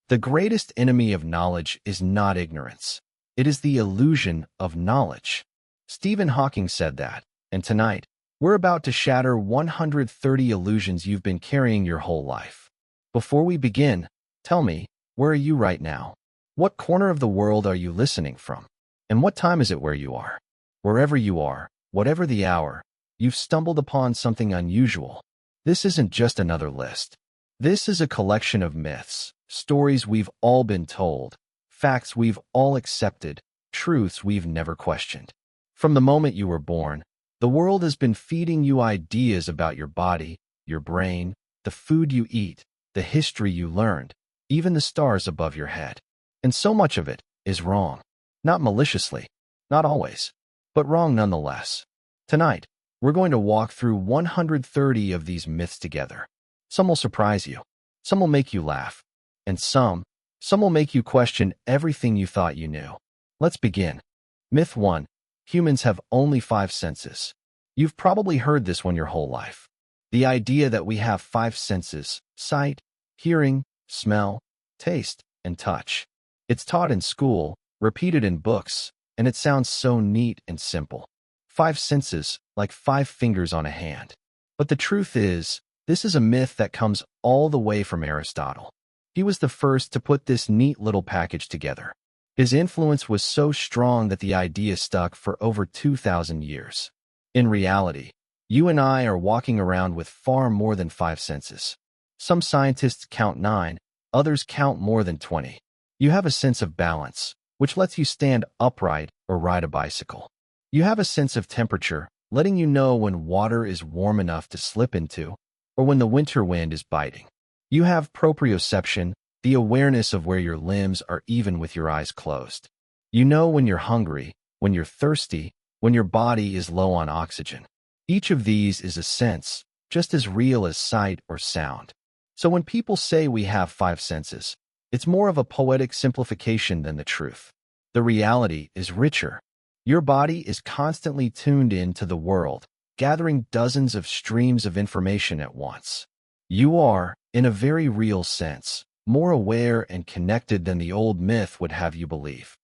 The greatest enemy of knowledge is not ignorance. It is the illusion of knowledge. Stephen Hawking said that, and tonight, we're about to shatter 130 illusions you've been carrying your whole life. Before we begin, tell me, where are you right now? What corner of the world are you listening from? And what time is it where you are? Wherever you are, whatever the hour, you've stumbled upon something unusual. This isn't just another list. This is a collection of myths, stories we've all been told, facts we've all accepted, truths we've never questioned. From the moment you were born, the world has been feeding you ideas about your body, your brain, the food you eat, the history you learned, even the stars above your head. And so much of it is wrong. Not maliciously, not always, but wrong nonetheless. Tonight, we're going to walk through 130 of these myths together. Some will surprise you, some will make you laugh, and some will make you question everything you thought you knew. Let's begin. Myth 1. Humans have only 5 senses. You've probably heard this one your whole life. The idea that we have 5 senses: sight, hearing, smell, taste, and touch. It's taught in school, repeated in books, and it sounds so neat and simple. 5 senses, like 5 fingers on a hand. But the truth is, this is a myth that comes all the way from Aristotle. He was the first to put this neat little package together. His influence was so strong that the idea stuck for over 2,000 years. In reality, you and I are walking around with far more than 5 senses. Some scientists count 9, others count more than 20. You have a sense of balance, which lets you stand upright or ride a bicycle. You have a sense of temperature, letting you know when water is warm enough to slip into, or when the winter wind is biting. You have proprioception, the awareness of where your limbs are even with your eyes closed. You know when you're hungry, when you're thirsty, when your body is low on oxygen. Each of these is a sense, just as real as sight or sound. So when people say we have 5 senses, it's more of a poetic simplification than the truth. The reality is richer. Your body is constantly tuned in to the world, gathering dozens of streams of information at once. You are, in a very real sense, more aware and connected than the old myth would have you believe.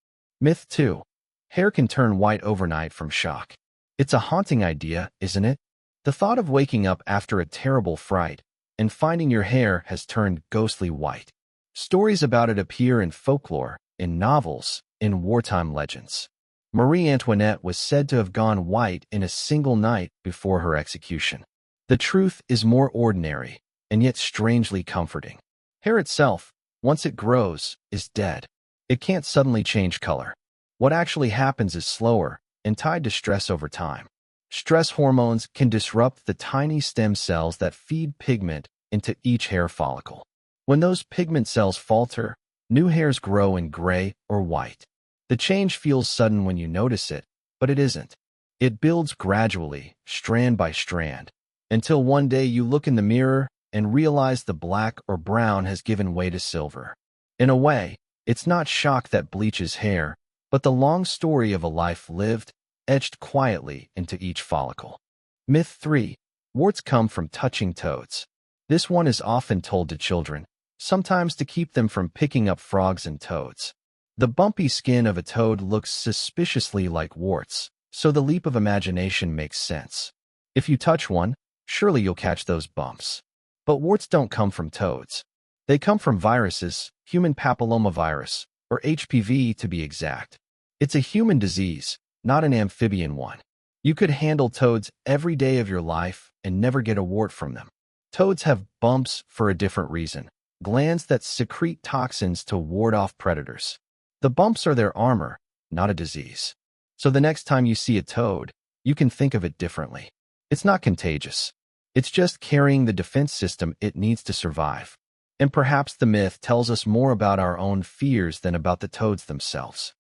Myth 2. Hair can turn white overnight from shock. It's a haunting idea, isn't it? The thought of waking up after a terrible fright and finding your hair has turned ghostly white. Stories about it appear in folklore, in novels, in wartime legends. Marie Antoinette was said to have gone white in a single night before her execution. The truth is more ordinary, and yet strangely comforting. Hair itself, once it grows, is dead. It can't suddenly change color. What actually happens is slower and tied to stress over time. Stress hormones can disrupt the tiny stem cells that feed pigment into each hair follicle. When those pigment cells falter, new hairs grow in gray or white. The change feels sudden when you notice it, but it isn't. It builds gradually, strand by strand, until one day you look in the mirror and realize the black or brown has given way to silver. In a way, it's not shock that bleaches hair, but the long story of a life lived, etched quietly into each follicle. Myth 3. Warts come from touching toads. This one is often told to children, sometimes to keep them from picking up frogs and toads. The bumpy skin of a toad looks suspiciously like warts, so the leap of imagination makes sense. If you touch one, surely you'll catch those bumps. But warts don't come from toads. They come from viruses, human papillomavirus, or HPV to be exact. It's a human disease, not an amphibian one. You could handle toads every day of your life and never get a wart from them. Toads have bumps for a different reason, glands that secrete toxins to ward off predators. The bumps are their armor, not a disease. So the next time you see a toad, you can think of it differently. It's not contagious. It's just carrying the defense system it needs to survive. And perhaps the myth tells us more about our own fears than about the toads themselves.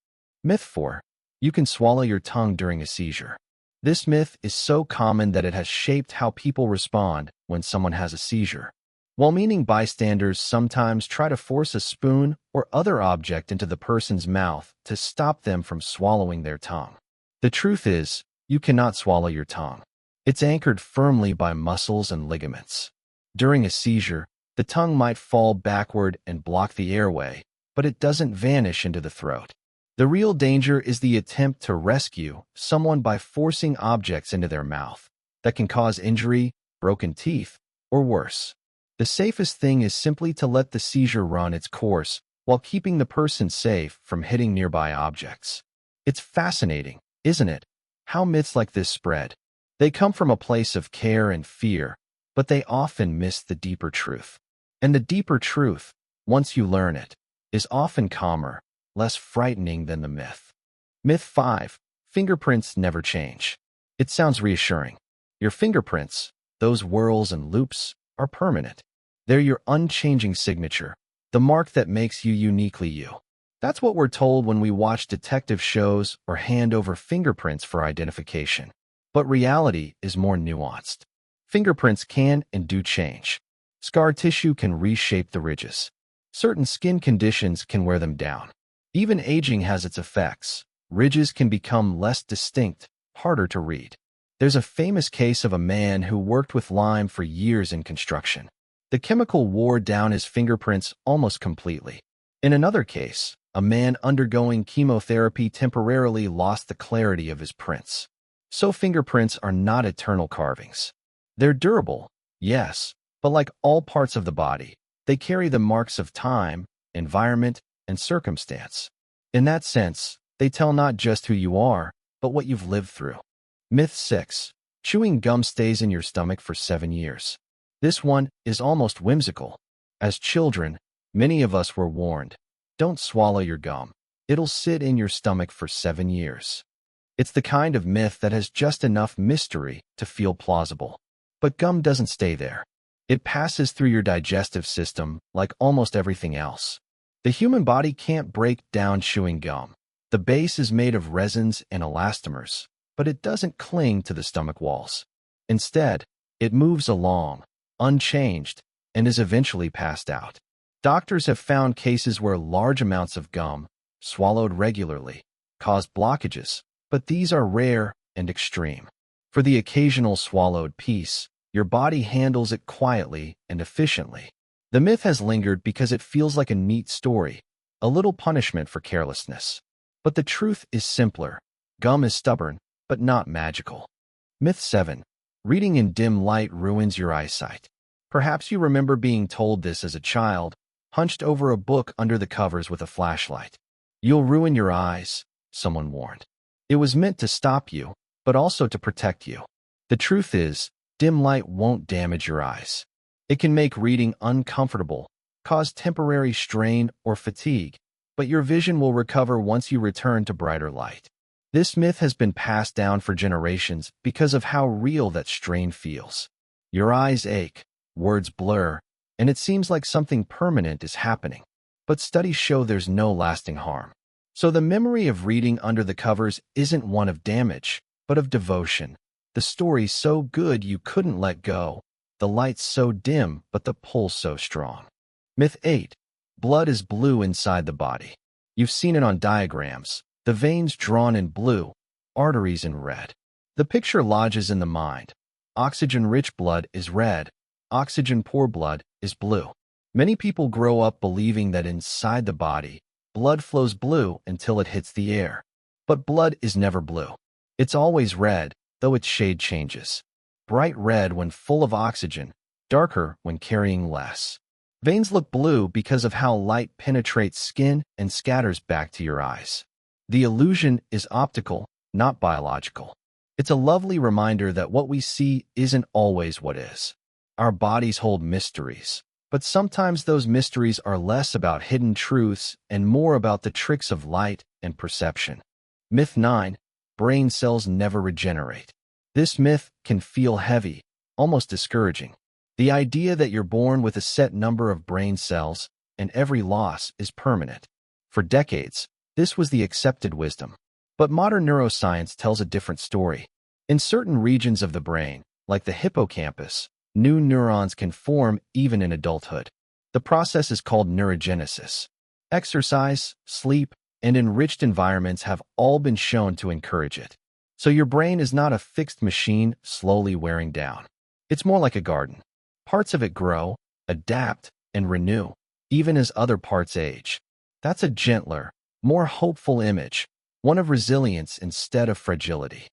Myth 4. You can swallow your tongue during a seizure. This myth is so common that it has shaped how people respond when someone has a seizure. Well-meaning bystanders sometimes try to force a spoon or other object into the person's mouth to stop them from swallowing their tongue. The truth is, you cannot swallow your tongue. It's anchored firmly by muscles and ligaments. During a seizure, The tongue might fall backward and block the airway, but it doesn't vanish into the throat. The real danger is the attempt to rescue someone by forcing objects into their mouth that can cause injury, broken teeth, or worse. The safest thing is simply to let the seizure run its course while keeping the person safe from hitting nearby objects. It's fascinating, isn't it, how myths like this spread? They come from a place of care and fear, but they often miss the deeper truth. And the deeper truth, once you learn it, is often calmer, less frightening than the myth. Myth 5. Fingerprints never change. It sounds reassuring. Your fingerprints, those whorls and loops, are permanent. They're your unchanging signature, the mark that makes you uniquely you. That's what we're told when we watch detective shows or hand over fingerprints for identification. But reality is more nuanced. Fingerprints can and do change. Scar tissue can reshape the ridges. Certain skin conditions can wear them down. Even aging has its effects. Ridges can become less distinct, harder to read. There's a famous case of a man who worked with lime for years in construction. The chemical wore down his fingerprints almost completely. In another case, a man undergoing chemotherapy temporarily lost the clarity of his prints. So fingerprints are not eternal carvings. They're durable, yes, but like all parts of the body, they carry the marks of time, environment, and circumstance. In that sense, they tell not just who you are, but what you've lived through. Myth 6. Chewing gum stays in your stomach for 7 years. This one is almost whimsical. As children, many of us were warned, don't swallow your gum. It'll sit in your stomach for 7 years. It's the kind of myth that has just enough mystery to feel plausible. But gum doesn't stay there. It passes through your digestive system like almost everything else. The human body can't break down chewing gum. The base is made of resins and elastomers, but it doesn't cling to the stomach walls. Instead, it moves along, unchanged, and is eventually passed out. Doctors have found cases where large amounts of gum, swallowed regularly, cause blockages, but these are rare and extreme. For the occasional swallowed piece, your body handles it quietly and efficiently. The myth has lingered because it feels like a neat story, a little punishment for carelessness. But the truth is simpler. Gum is stubborn, but not magical. Myth 7. Reading in dim light ruins your eyesight. Perhaps you remember being told this as a child, hunched over a book under the covers with a flashlight. You'll ruin your eyes, someone warned. It was meant to stop you, but also to protect you. The truth is, dim light won't damage your eyes. It can make reading uncomfortable, cause temporary strain or fatigue, but your vision will recover once you return to brighter light. This myth has been passed down for generations because of how real that strain feels. Your eyes ache, words blur, and it seems like something permanent is happening. But studies show there's no lasting harm. So the memory of reading under the covers isn't one of damage, but of devotion. The story so good you couldn't let go. The light so dim, but the pull so strong. Myth 8. Blood is blue inside the body. You've seen it on diagrams. The veins drawn in blue, arteries in red. The picture lodges in the mind. Oxygen-rich blood is red. Oxygen-poor blood is blue. Many people grow up believing that inside the body, blood flows blue until it hits the air. But blood is never blue. It's always red, though its shade changes. Bright red when full of oxygen, darker when carrying less. Veins look blue because of how light penetrates skin and scatters back to your eyes. The illusion is optical, not biological. It's a lovely reminder that what we see isn't always what is. Our bodies hold mysteries, but sometimes those mysteries are less about hidden truths and more about the tricks of light and perception. Myth 9. Brain cells never regenerate. This myth can feel heavy, almost discouraging. The idea that you're born with a set number of brain cells and every loss is permanent. For decades, this was the accepted wisdom. But modern neuroscience tells a different story. In certain regions of the brain, like the hippocampus, new neurons can form even in adulthood. The process is called neurogenesis. Exercise, sleep, and enriched environments have all been shown to encourage it. So your brain is not a fixed machine slowly wearing down. It's more like a garden. Parts of it grow, adapt, and renew, even as other parts age. That's a gentler, more hopeful image, one of resilience instead of fragility.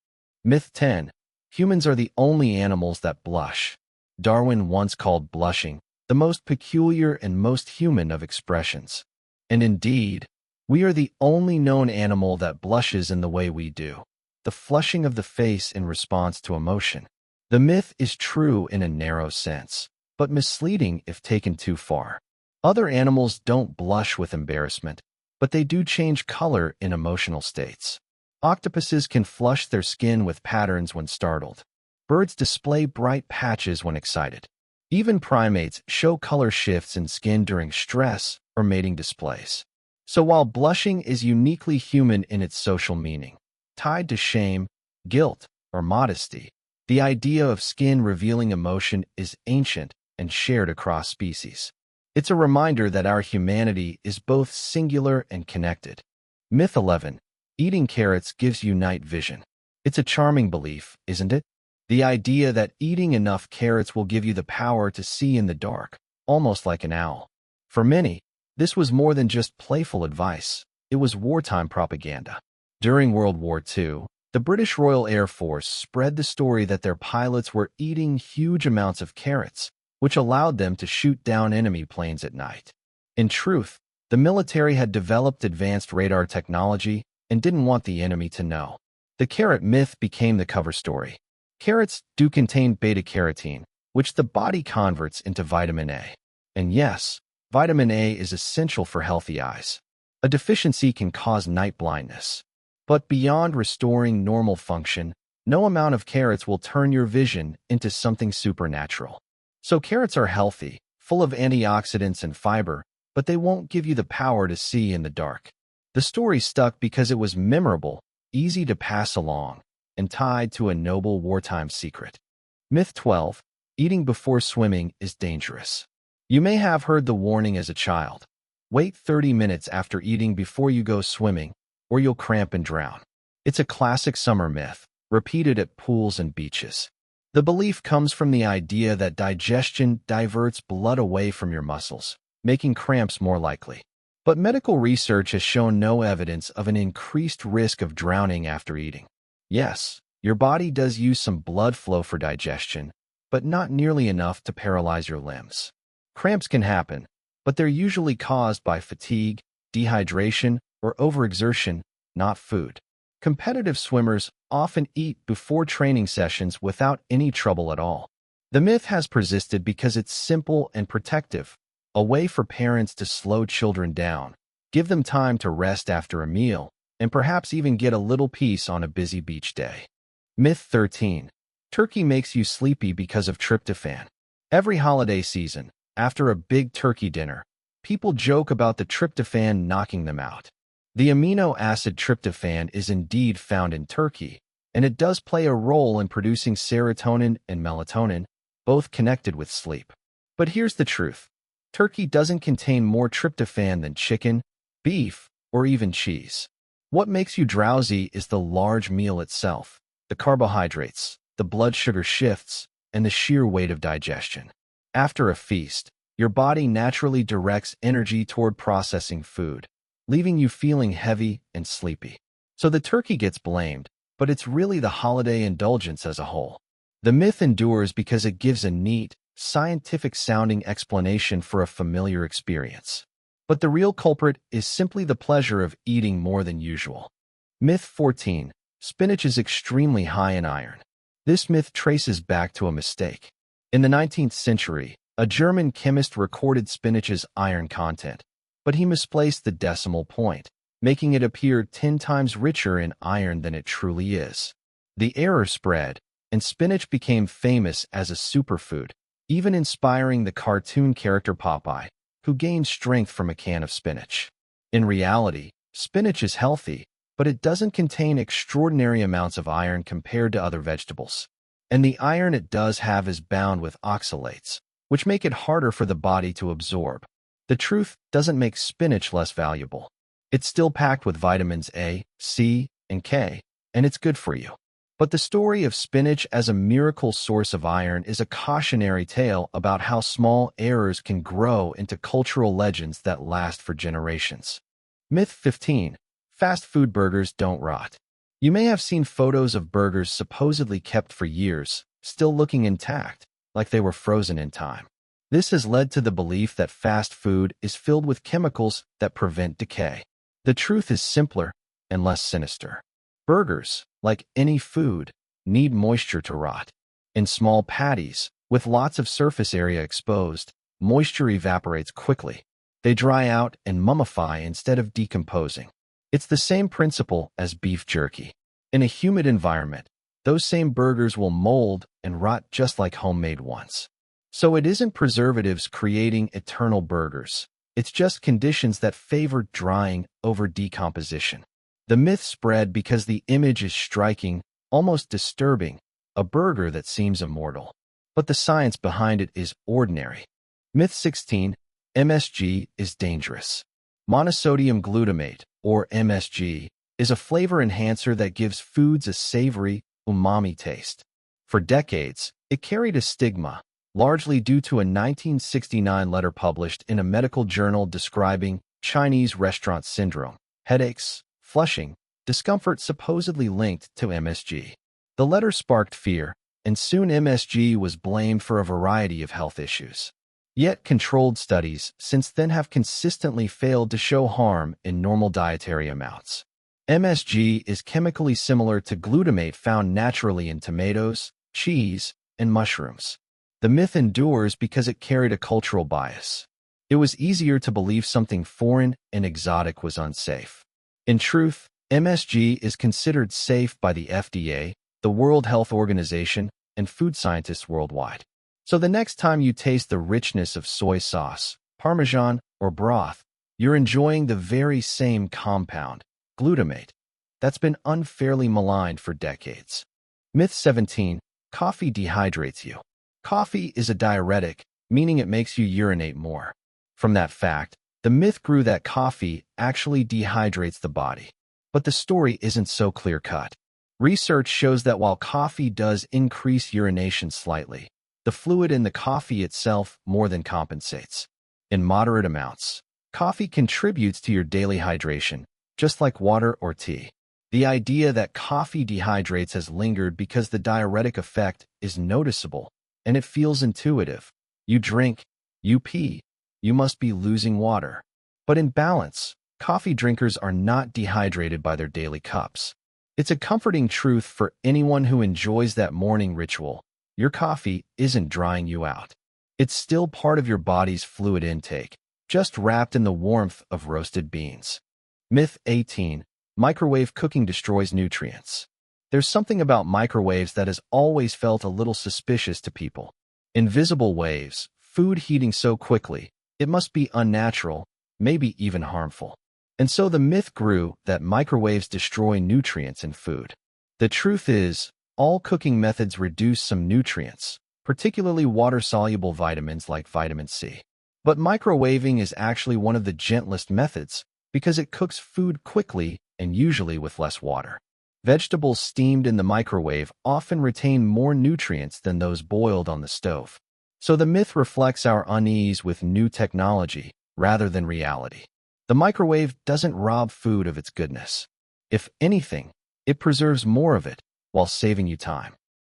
Myth 10. Humans are the only animals that blush. Darwin once called blushing the most peculiar and most human of expressions. And indeed, we are the only known animal that blushes in the way we do, the flushing of the face in response to emotion. The myth is true in a narrow sense, but misleading if taken too far. Other animals don't blush with embarrassment, but they do change color in emotional states. Octopuses can flush their skin with patterns when startled. Birds display bright patches when excited. Even primates show color shifts in skin during stress or mating displays. So while blushing is uniquely human in its social meaning, tied to shame, guilt, or modesty, the idea of skin revealing emotion is ancient and shared across species. It's a reminder that our humanity is both singular and connected. Myth 11. Eating carrots gives you night vision. It's a charming belief, isn't it? The idea that eating enough carrots will give you the power to see in the dark, almost like an owl. For many, this was more than just playful advice. It was wartime propaganda. During World War II, the British Royal Air Force spread the story that their pilots were eating huge amounts of carrots, which allowed them to shoot down enemy planes at night. In truth, the military had developed advanced radar technology and didn't want the enemy to know. The carrot myth became the cover story. Carrots do contain beta-carotene, which the body converts into vitamin A. And yes, vitamin A is essential for healthy eyes. A deficiency can cause night blindness. But beyond restoring normal function, no amount of carrots will turn your vision into something supernatural. So carrots are healthy, full of antioxidants and fiber, but they won't give you the power to see in the dark. The story stuck because it was memorable, easy to pass along, and tied to a noble wartime secret. Myth 12. Eating before swimming is dangerous. You may have heard the warning as a child. Wait 30 minutes after eating before you go swimming, or you'll cramp and drown. It's a classic summer myth, repeated at pools and beaches. The belief comes from the idea that digestion diverts blood away from your muscles, making cramps more likely. But medical research has shown no evidence of an increased risk of drowning after eating. Yes, your body does use some blood flow for digestion, but not nearly enough to paralyze your limbs. Cramps can happen, but they're usually caused by fatigue, dehydration, or overexertion, not food. Competitive swimmers often eat before training sessions without any trouble at all. The myth has persisted because it's simple and protective, a way for parents to slow children down, give them time to rest after a meal, and perhaps even get a little peace on a busy beach day. Myth 13. Turkey makes you sleepy because of tryptophan. Every holiday season, after a big turkey dinner, people joke about the tryptophan knocking them out. The amino acid tryptophan is indeed found in turkey, and it does play a role in producing serotonin and melatonin, both connected with sleep. But here's the truth. Turkey doesn't contain more tryptophan than chicken, beef, or even cheese. What makes you drowsy is the large meal itself, the carbohydrates, the blood sugar shifts, and the sheer weight of digestion. After a feast, your body naturally directs energy toward processing food, leaving you feeling heavy and sleepy. So the turkey gets blamed, but it's really the holiday indulgence as a whole. The myth endures because it gives a neat, scientific-sounding explanation for a familiar experience. But the real culprit is simply the pleasure of eating more than usual. Myth 14. Spinach is extremely high in iron. This myth traces back to a mistake. In the 19th century, a German chemist recorded spinach's iron content, but he misplaced the decimal point, making it appear 10 times richer in iron than it truly is. The error spread, and spinach became famous as a superfood, even inspiring the cartoon character Popeye, who gained strength from a can of spinach. In reality, spinach is healthy, but it doesn't contain extraordinary amounts of iron compared to other vegetables. And the iron it does have is bound with oxalates, which make it harder for the body to absorb. The truth doesn't make spinach less valuable. It's still packed with vitamins A, C, and K, and it's good for you. But the story of spinach as a miracle source of iron is a cautionary tale about how small errors can grow into cultural legends that last for generations. Myth 15. Fast food burgers don't rot. You may have seen photos of burgers supposedly kept for years, still looking intact, like they were frozen in time. This has led to the belief that fast food is filled with chemicals that prevent decay. The truth is simpler and less sinister. Burgers, like any food, need moisture to rot. In small patties, with lots of surface area exposed, moisture evaporates quickly. They dry out and mummify instead of decomposing. It's the same principle as beef jerky. In a humid environment, those same burgers will mold and rot just like homemade ones. So it isn't preservatives creating eternal burgers. It's just conditions that favor drying over decomposition. The myth spread because the image is striking, almost disturbing, a burger that seems immortal. But the science behind it is ordinary. Myth 16. MSG is dangerous. Monosodium glutamate, or MSG, is a flavor enhancer that gives foods a savory, umami taste. For decades, it carried a stigma, largely due to a 1969 letter published in a medical journal describing Chinese restaurant syndrome, headaches, flushing, discomfort supposedly linked to MSG. The letter sparked fear, and soon MSG was blamed for a variety of health issues. Yet controlled studies since then have consistently failed to show harm in normal dietary amounts. MSG is chemically similar to glutamate found naturally in tomatoes, cheese, and mushrooms. The myth endures because it carried a cultural bias. It was easier to believe something foreign and exotic was unsafe. In truth, MSG is considered safe by the FDA, the World Health Organization, and food scientists worldwide. So the next time you taste the richness of soy sauce, Parmesan, or broth, you're enjoying the very same compound, glutamate, that's been unfairly maligned for decades. Myth 17. Coffee dehydrates you. Coffee is a diuretic, meaning it makes you urinate more. From that fact, the myth grew that coffee actually dehydrates the body. But the story isn't so clear-cut. Research shows that while coffee does increase urination slightly, the fluid in the coffee itself more than compensates. In moderate amounts, coffee contributes to your daily hydration, just like water or tea. The idea that coffee dehydrates has lingered because the diuretic effect is noticeable, and it feels intuitive. You drink, you pee, you must be losing water. But in balance, coffee drinkers are not dehydrated by their daily cups. It's a comforting truth for anyone who enjoys that morning ritual. Your coffee isn't drying you out. It's still part of your body's fluid intake, just wrapped in the warmth of roasted beans. Myth 18. Microwave cooking destroys nutrients. There's something about microwaves that has always felt a little suspicious to people. Invisible waves, food heating so quickly, it must be unnatural, maybe even harmful. And so the myth grew that microwaves destroy nutrients in food. The truth is, all cooking methods reduce some nutrients, particularly water-soluble vitamins like vitamin C. But microwaving is actually one of the gentlest methods because it cooks food quickly and usually with less water. Vegetables steamed in the microwave often retain more nutrients than those boiled on the stove. So the myth reflects our unease with new technology rather than reality. The microwave doesn't rob food of its goodness. If anything, it preserves more of it while saving you time.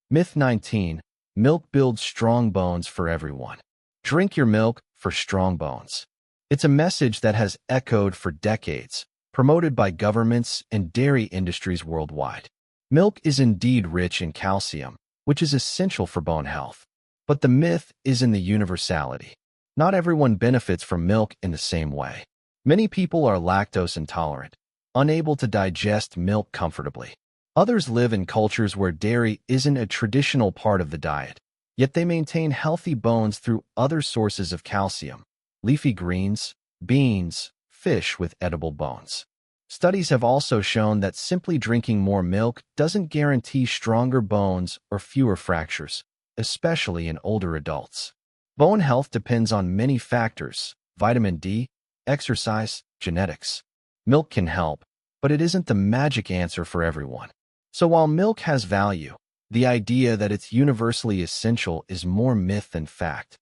Myth 19. Milk builds strong bones for everyone. Drink your milk for strong bones. It's a message that has echoed for decades, promoted by governments and dairy industries worldwide. Milk is indeed rich in calcium, which is essential for bone health. But the myth is in the universality. Not everyone benefits from milk in the same way. Many people are lactose intolerant, unable to digest milk comfortably. Others live in cultures where dairy isn't a traditional part of the diet, yet they maintain healthy bones through other sources of calcium: leafy greens, beans, fish with edible bones. Studies have also shown that simply drinking more milk doesn't guarantee stronger bones or fewer fractures, especially in older adults. Bone health depends on many factors: vitamin D, exercise, genetics. Milk can help, but it isn't the magic answer for everyone. So while milk has value, the idea that it's universally essential is more myth than fact.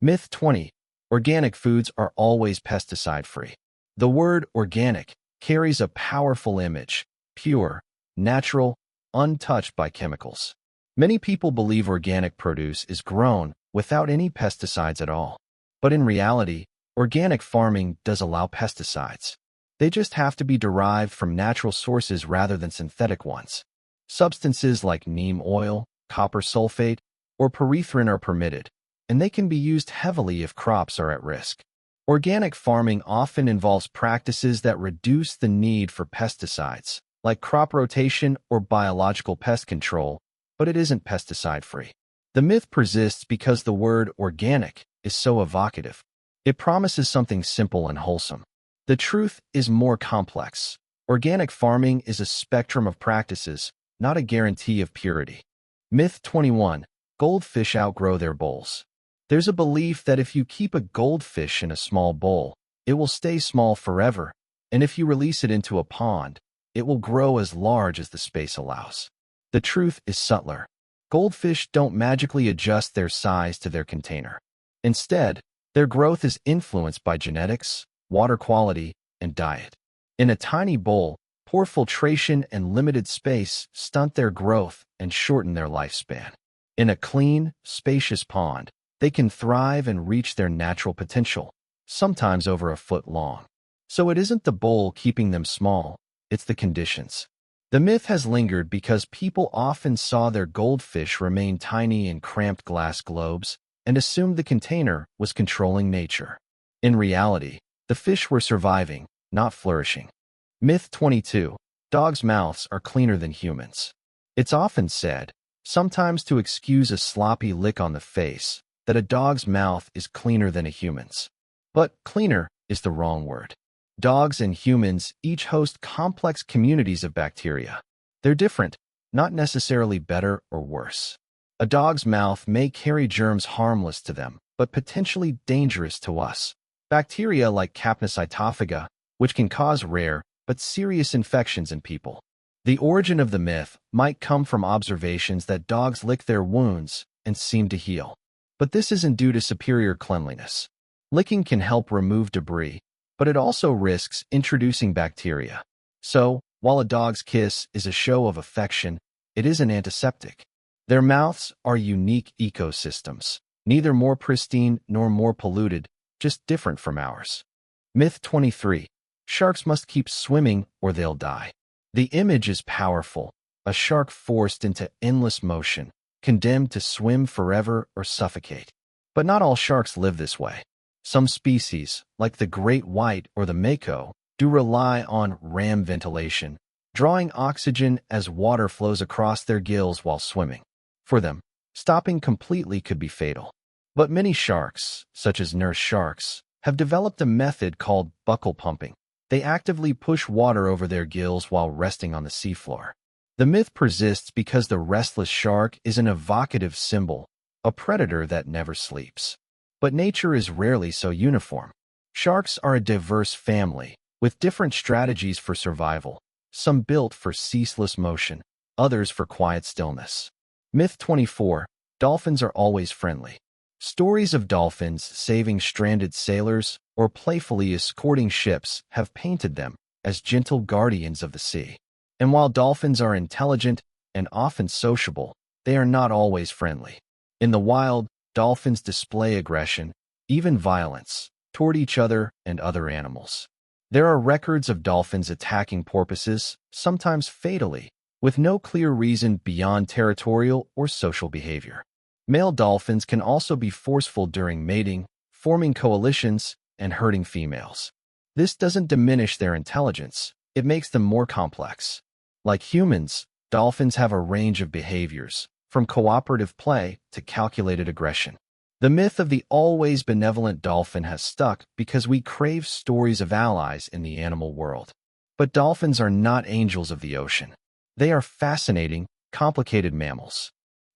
Myth 20. Organic foods are always pesticide-free. The word organic carries a powerful image: pure, natural, untouched by chemicals. Many people believe organic produce is grown without any pesticides at all. But in reality, organic farming does allow pesticides. They just have to be derived from natural sources rather than synthetic ones. Substances like neem oil, copper sulfate, or permethrin are permitted, and they can be used heavily if crops are at risk. Organic farming often involves practices that reduce the need for pesticides, like crop rotation or biological pest control, but it isn't pesticide-free. The myth persists because the word organic is so evocative. It promises something simple and wholesome. The truth is more complex. Organic farming is a spectrum of practices, not a guarantee of purity. Myth 21. Goldfish outgrow their bowls. There's a belief that if you keep a goldfish in a small bowl, it will stay small forever, and if you release it into a pond, it will grow as large as the space allows. The truth is subtler. Goldfish don't magically adjust their size to their container. Instead, their growth is influenced by genetics, water quality, and diet. In a tiny bowl, poor filtration and limited space stunt their growth and shorten their lifespan. In a clean, spacious pond, they can thrive and reach their natural potential, sometimes over a foot long. So it isn't the bowl keeping them small, it's the conditions. The myth has lingered because people often saw their goldfish remain tiny in cramped glass globes and assumed the container was controlling nature. In reality, the fish were surviving, not flourishing. Myth 22. Dogs' mouths are cleaner than humans. It's often said, sometimes to excuse a sloppy lick on the face, that a dog's mouth is cleaner than a human's. But cleaner is the wrong word. Dogs and humans each host complex communities of bacteria. They're different, not necessarily better or worse. A dog's mouth may carry germs harmless to them, but potentially dangerous to us. Bacteria like Capnocytophaga, which can cause rare but serious infections in people. The origin of the myth might come from observations that dogs lick their wounds and seem to heal. But this isn't due to superior cleanliness. Licking can help remove debris, but it also risks introducing bacteria. So, while a dog's kiss is a show of affection, it is an antiseptic. Their mouths are unique ecosystems, neither more pristine nor more polluted, just different from ours. Myth 23. Sharks must keep swimming or they'll die. The image is powerful, a shark forced into endless motion, condemned to swim forever or suffocate. But not all sharks live this way. Some species, like the great white or the mako, do rely on ram ventilation, drawing oxygen as water flows across their gills while swimming. For them, stopping completely could be fatal. But many sharks, such as nurse sharks, have developed a method called buccal pumping. They actively push water over their gills while resting on the seafloor. The myth persists because the restless shark is an evocative symbol, a predator that never sleeps. But nature is rarely so uniform. Sharks are a diverse family, with different strategies for survival, some built for ceaseless motion, others for quiet stillness. Myth 24. Dolphins are always friendly. Stories of dolphins saving stranded sailors or playfully escorting ships have painted them as gentle guardians of the sea. And while dolphins are intelligent and often sociable, they are not always friendly. In the wild, dolphins display aggression, even violence, toward each other and other animals. There are records of dolphins attacking porpoises, sometimes fatally, with no clear reason beyond territorial or social behavior. Male dolphins can also be forceful during mating, forming coalitions, and hurting females. This doesn't diminish their intelligence, it makes them more complex. Like humans, dolphins have a range of behaviors, from cooperative play to calculated aggression. The myth of the always benevolent dolphin has stuck because we crave stories of allies in the animal world. But dolphins are not angels of the ocean. They are fascinating, complicated mammals.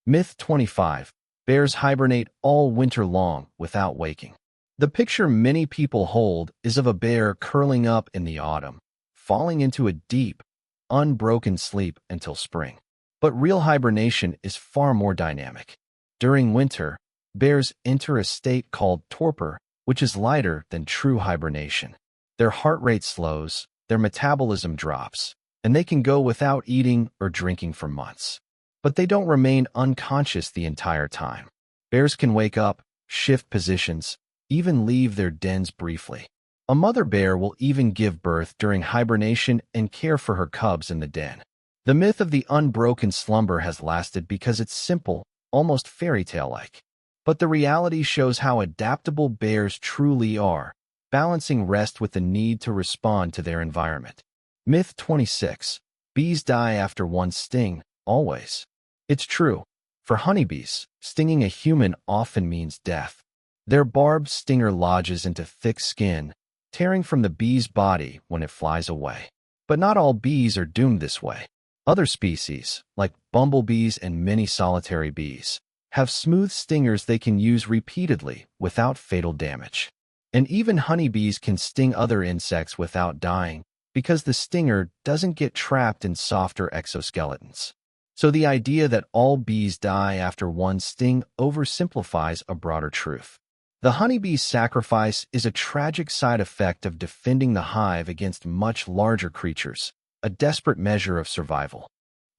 Myth 25. Bears hibernate all winter long without waking. The picture many people hold is of a bear curling up in the autumn, falling into a deep, unbroken sleep until spring. But real hibernation is far more dynamic. During winter, bears enter a state called torpor, which is lighter than true hibernation. Their heart rate slows, their metabolism drops, and they can go without eating or drinking for months. But they don't remain unconscious the entire time. Bears can wake up, shift positions, even leave their dens briefly. A mother bear will even give birth during hibernation and care for her cubs in the den. The myth of the unbroken slumber has lasted because it's simple, almost fairy tale-like. But the reality shows how adaptable bears truly are, balancing rest with the need to respond to their environment. Myth 26. Bees die after one sting, always. It's true. For honeybees, stinging a human often means death. Their barbed stinger lodges into thick skin, tearing from the bee's body when it flies away. But not all bees are doomed this way. Other species, like bumblebees and many solitary bees, have smooth stingers they can use repeatedly without fatal damage. And even honeybees can sting other insects without dying because the stinger doesn't get trapped in softer exoskeletons. So the idea that all bees die after one sting oversimplifies a broader truth. The honeybee's sacrifice is a tragic side effect of defending the hive against much larger creatures, a desperate measure of survival.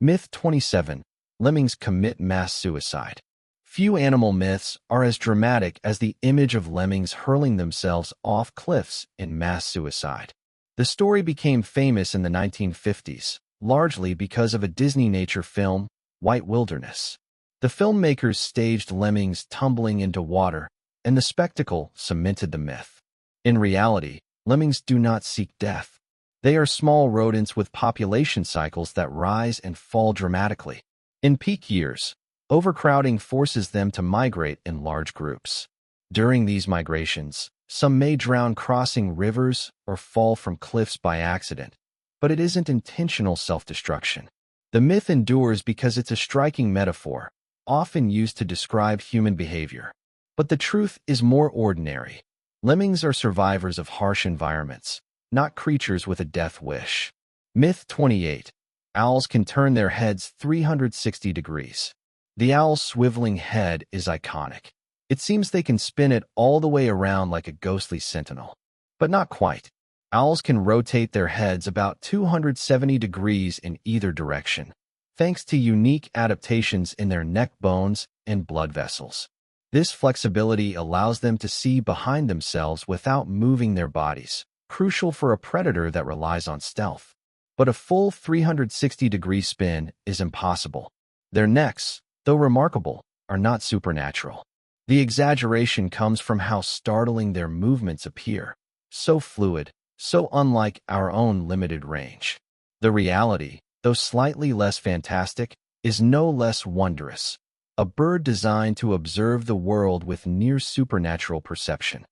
Myth 27. Lemmings commit mass suicide. Few animal myths are as dramatic as the image of lemmings hurling themselves off cliffs in mass suicide. The story became famous in the 1950s, largely because of a Disney nature film, White Wilderness. The filmmakers staged lemmings tumbling into water, and the spectacle cemented the myth. In reality, lemmings do not seek death. They are small rodents with population cycles that rise and fall dramatically. In peak years, overcrowding forces them to migrate in large groups. During these migrations, some may drown crossing rivers or fall from cliffs by accident, but it isn't intentional self-destruction. The myth endures because it's a striking metaphor, often used to describe human behavior. But the truth is more ordinary. Lemmings are survivors of harsh environments, not creatures with a death wish. Myth 28. Owls can turn their heads 360 degrees. The owl's swiveling head is iconic. It seems they can spin it all the way around like a ghostly sentinel. But not quite. Owls can rotate their heads about 270 degrees in either direction, thanks to unique adaptations in their neck bones and blood vessels. This flexibility allows them to see behind themselves without moving their bodies, crucial for a predator that relies on stealth. But a full 360-degree spin is impossible. Their necks, though remarkable, are not supernatural. The exaggeration comes from how startling their movements appear, so fluid, so unlike our own limited range. The reality, though slightly less fantastic, is no less wondrous. A bird designed to observe the world with near-supernatural perception.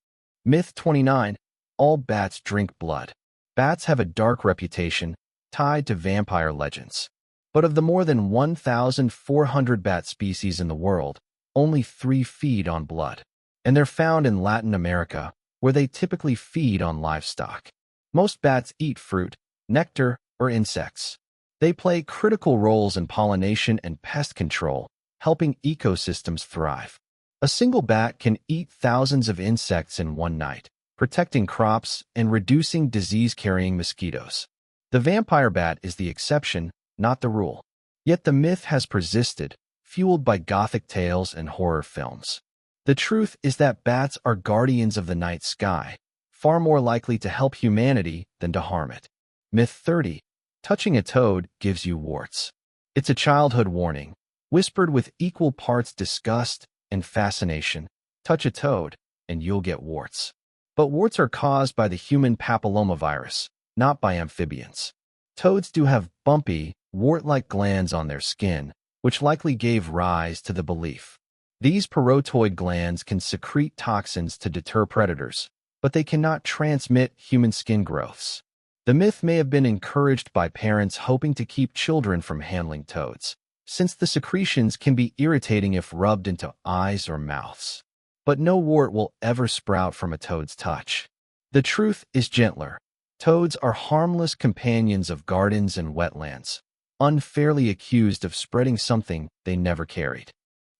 Myth 29. All bats drink blood. Bats have a dark reputation, tied to vampire legends. But of the more than 1,400 bat species in the world, only 3 feed on blood. And they're found in Latin America, where they typically feed on livestock. Most bats eat fruit, nectar, or insects. They play critical roles in pollination and pest control, helping ecosystems thrive. A single bat can eat thousands of insects in one night, protecting crops and reducing disease-carrying mosquitoes. The vampire bat is the exception, not the rule. Yet the myth has persisted, fueled by Gothic tales and horror films. The truth is that bats are guardians of the night sky, far more likely to help humanity than to harm it. Myth 30. Touching a toad gives you warts. It's a childhood warning, whispered with equal parts disgust and fascination. Touch a toad, and you'll get warts. But warts are caused by the human papillomavirus, not by amphibians. Toads do have bumpy, wart-like glands on their skin, which likely gave rise to the belief. These parotoid glands can secrete toxins to deter predators, but they cannot transmit human skin growths. The myth may have been encouraged by parents hoping to keep children from handling toads, since the secretions can be irritating if rubbed into eyes or mouths. But no wart will ever sprout from a toad's touch. The truth is gentler. Toads are harmless companions of gardens and wetlands, unfairly accused of spreading something they never carried.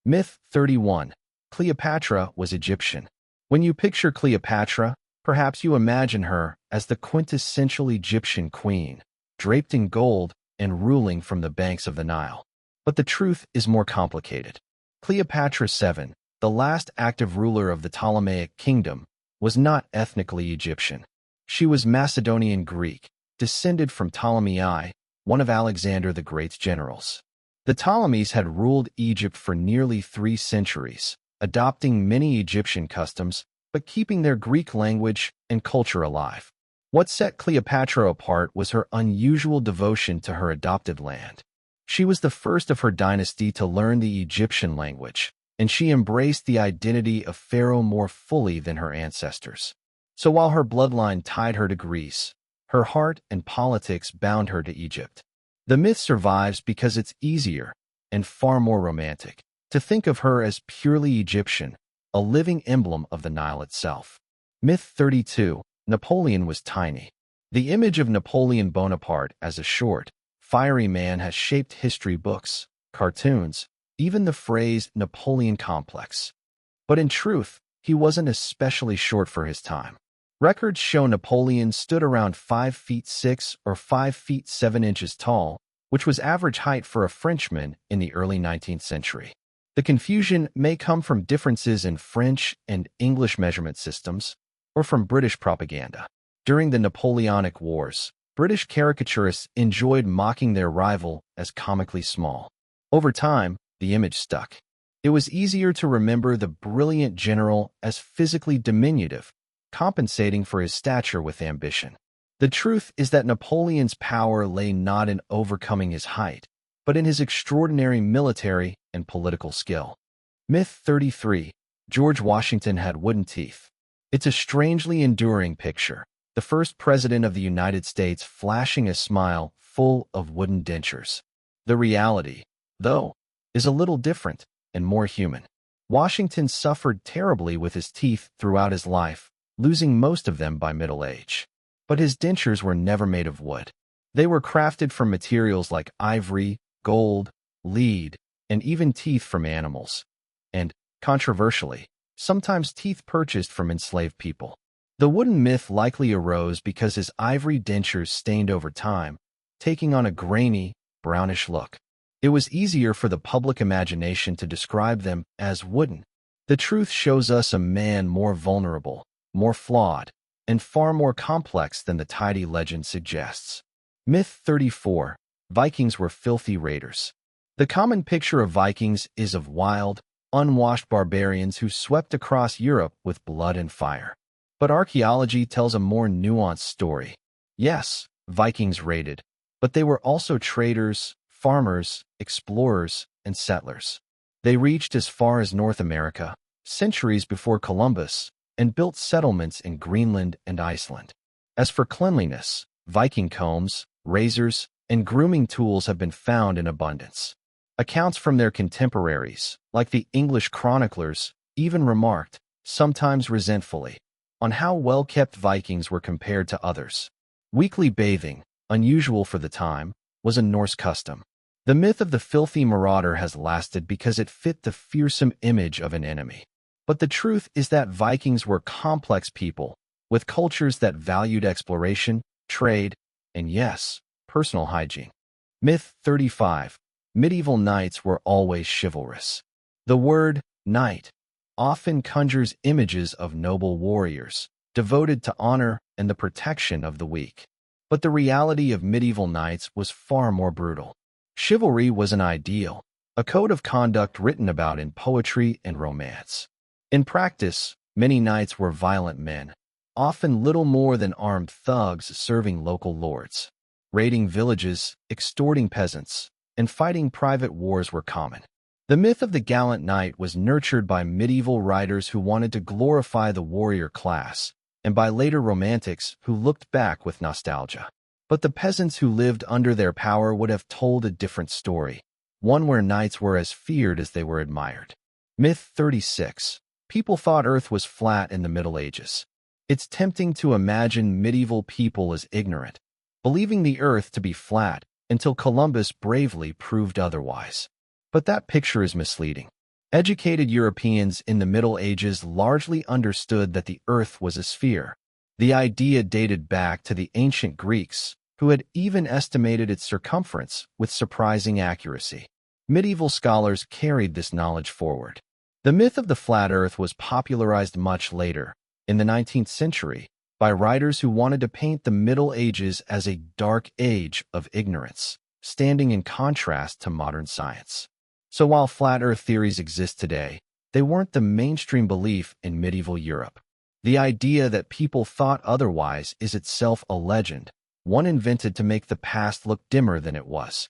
Myth 31. Cleopatra was Egyptian. When you picture Cleopatra, perhaps you imagine her as the quintessential Egyptian queen, draped in gold and ruling from the banks of the Nile. But the truth is more complicated. Cleopatra VII, the last active ruler of the Ptolemaic kingdom, was not ethnically Egyptian. She was Macedonian Greek, descended from Ptolemy I, one of Alexander the Great's generals. The Ptolemies had ruled Egypt for nearly 3 centuries, adopting many Egyptian customs, but keeping their Greek language and culture alive. What set Cleopatra apart was her unusual devotion to her adopted land. She was the first of her dynasty to learn the Egyptian language, and she embraced the identity of Pharaoh more fully than her ancestors. So while her bloodline tied her to Greece, her heart and politics bound her to Egypt. The myth survives because it's easier, and far more romantic, to think of her as purely Egyptian, a living emblem of the Nile itself. Myth 32. Napoleon was tiny. The image of Napoleon Bonaparte as a short, fiery man has shaped history books, cartoons, even the phrase Napoleon complex. But in truth, he wasn't especially short for his time. Records show Napoleon stood around 5 feet 6 or 5 feet 7 inches tall, which was average height for a Frenchman in the early 19th century. The confusion may come from differences in French and English measurement systems, or from British propaganda. During the Napoleonic Wars, British caricaturists enjoyed mocking their rival as comically small. Over time, the image stuck. It was easier to remember the brilliant general as physically diminutive, compensating for his stature with ambition. The truth is that Napoleon's power lay not in overcoming his height, but in his extraordinary military and political skill. Myth 33. George Washington had wooden teeth. It's a strangely enduring picture, the first president of the United States flashing a smile full of wooden dentures. The reality, though, is a little different and more human. Washington suffered terribly with his teeth throughout his life, losing most of them by middle age. But his dentures were never made of wood. They were crafted from materials like ivory, gold, lead, and even teeth from animals. And, controversially, sometimes teeth purchased from enslaved people. The wooden myth likely arose because his ivory dentures stained over time, taking on a grainy, brownish look. It was easier for the public imagination to describe them as wooden. The truth shows us a man more vulnerable, more flawed, and far more complex than the tidy legend suggests. Myth 34. Vikings were filthy raiders. The common picture of Vikings is of wild, unwashed barbarians who swept across Europe with blood and fire. But archaeology tells a more nuanced story. Yes, Vikings raided, but they were also traders, farmers, explorers, and settlers. They reached as far as North America, centuries before Columbus, and built settlements in Greenland and Iceland. As for cleanliness, Viking combs, razors, and grooming tools have been found in abundance. Accounts from their contemporaries, like the English chroniclers, even remarked, sometimes resentfully, on how well-kept Vikings were compared to others. Weekly bathing, unusual for the time, was a Norse custom. The myth of the filthy marauder has lasted because it fit the fearsome image of an enemy. But the truth is that Vikings were complex people, with cultures that valued exploration, trade, and yes, personal hygiene. Myth 35. Medieval knights were always chivalrous. The word knight often conjures images of noble warriors, devoted to honor and the protection of the weak. But the reality of medieval knights was far more brutal. Chivalry was an ideal, a code of conduct written about in poetry and romance. In practice, many knights were violent men, often little more than armed thugs serving local lords. Raiding villages, extorting peasants, and fighting private wars were common. The myth of the gallant knight was nurtured by medieval writers who wanted to glorify the warrior class, and by later romantics who looked back with nostalgia. But the peasants who lived under their power would have told a different story, one where knights were as feared as they were admired. Myth 36. People thought Earth was flat in the Middle Ages. It's tempting to imagine medieval people as ignorant, believing the Earth to be flat until Columbus bravely proved otherwise. But that picture is misleading. Educated Europeans in the Middle Ages largely understood that the Earth was a sphere. The idea dated back to the ancient Greeks, who had even estimated its circumference with surprising accuracy. Medieval scholars carried this knowledge forward. The myth of the flat Earth was popularized much later, in the 19th century, by writers who wanted to paint the Middle Ages as a dark age of ignorance, standing in contrast to modern science. So while flat Earth theories exist today, they weren't the mainstream belief in medieval Europe. The idea that people thought otherwise is itself a legend, one invented to make the past look dimmer than it was.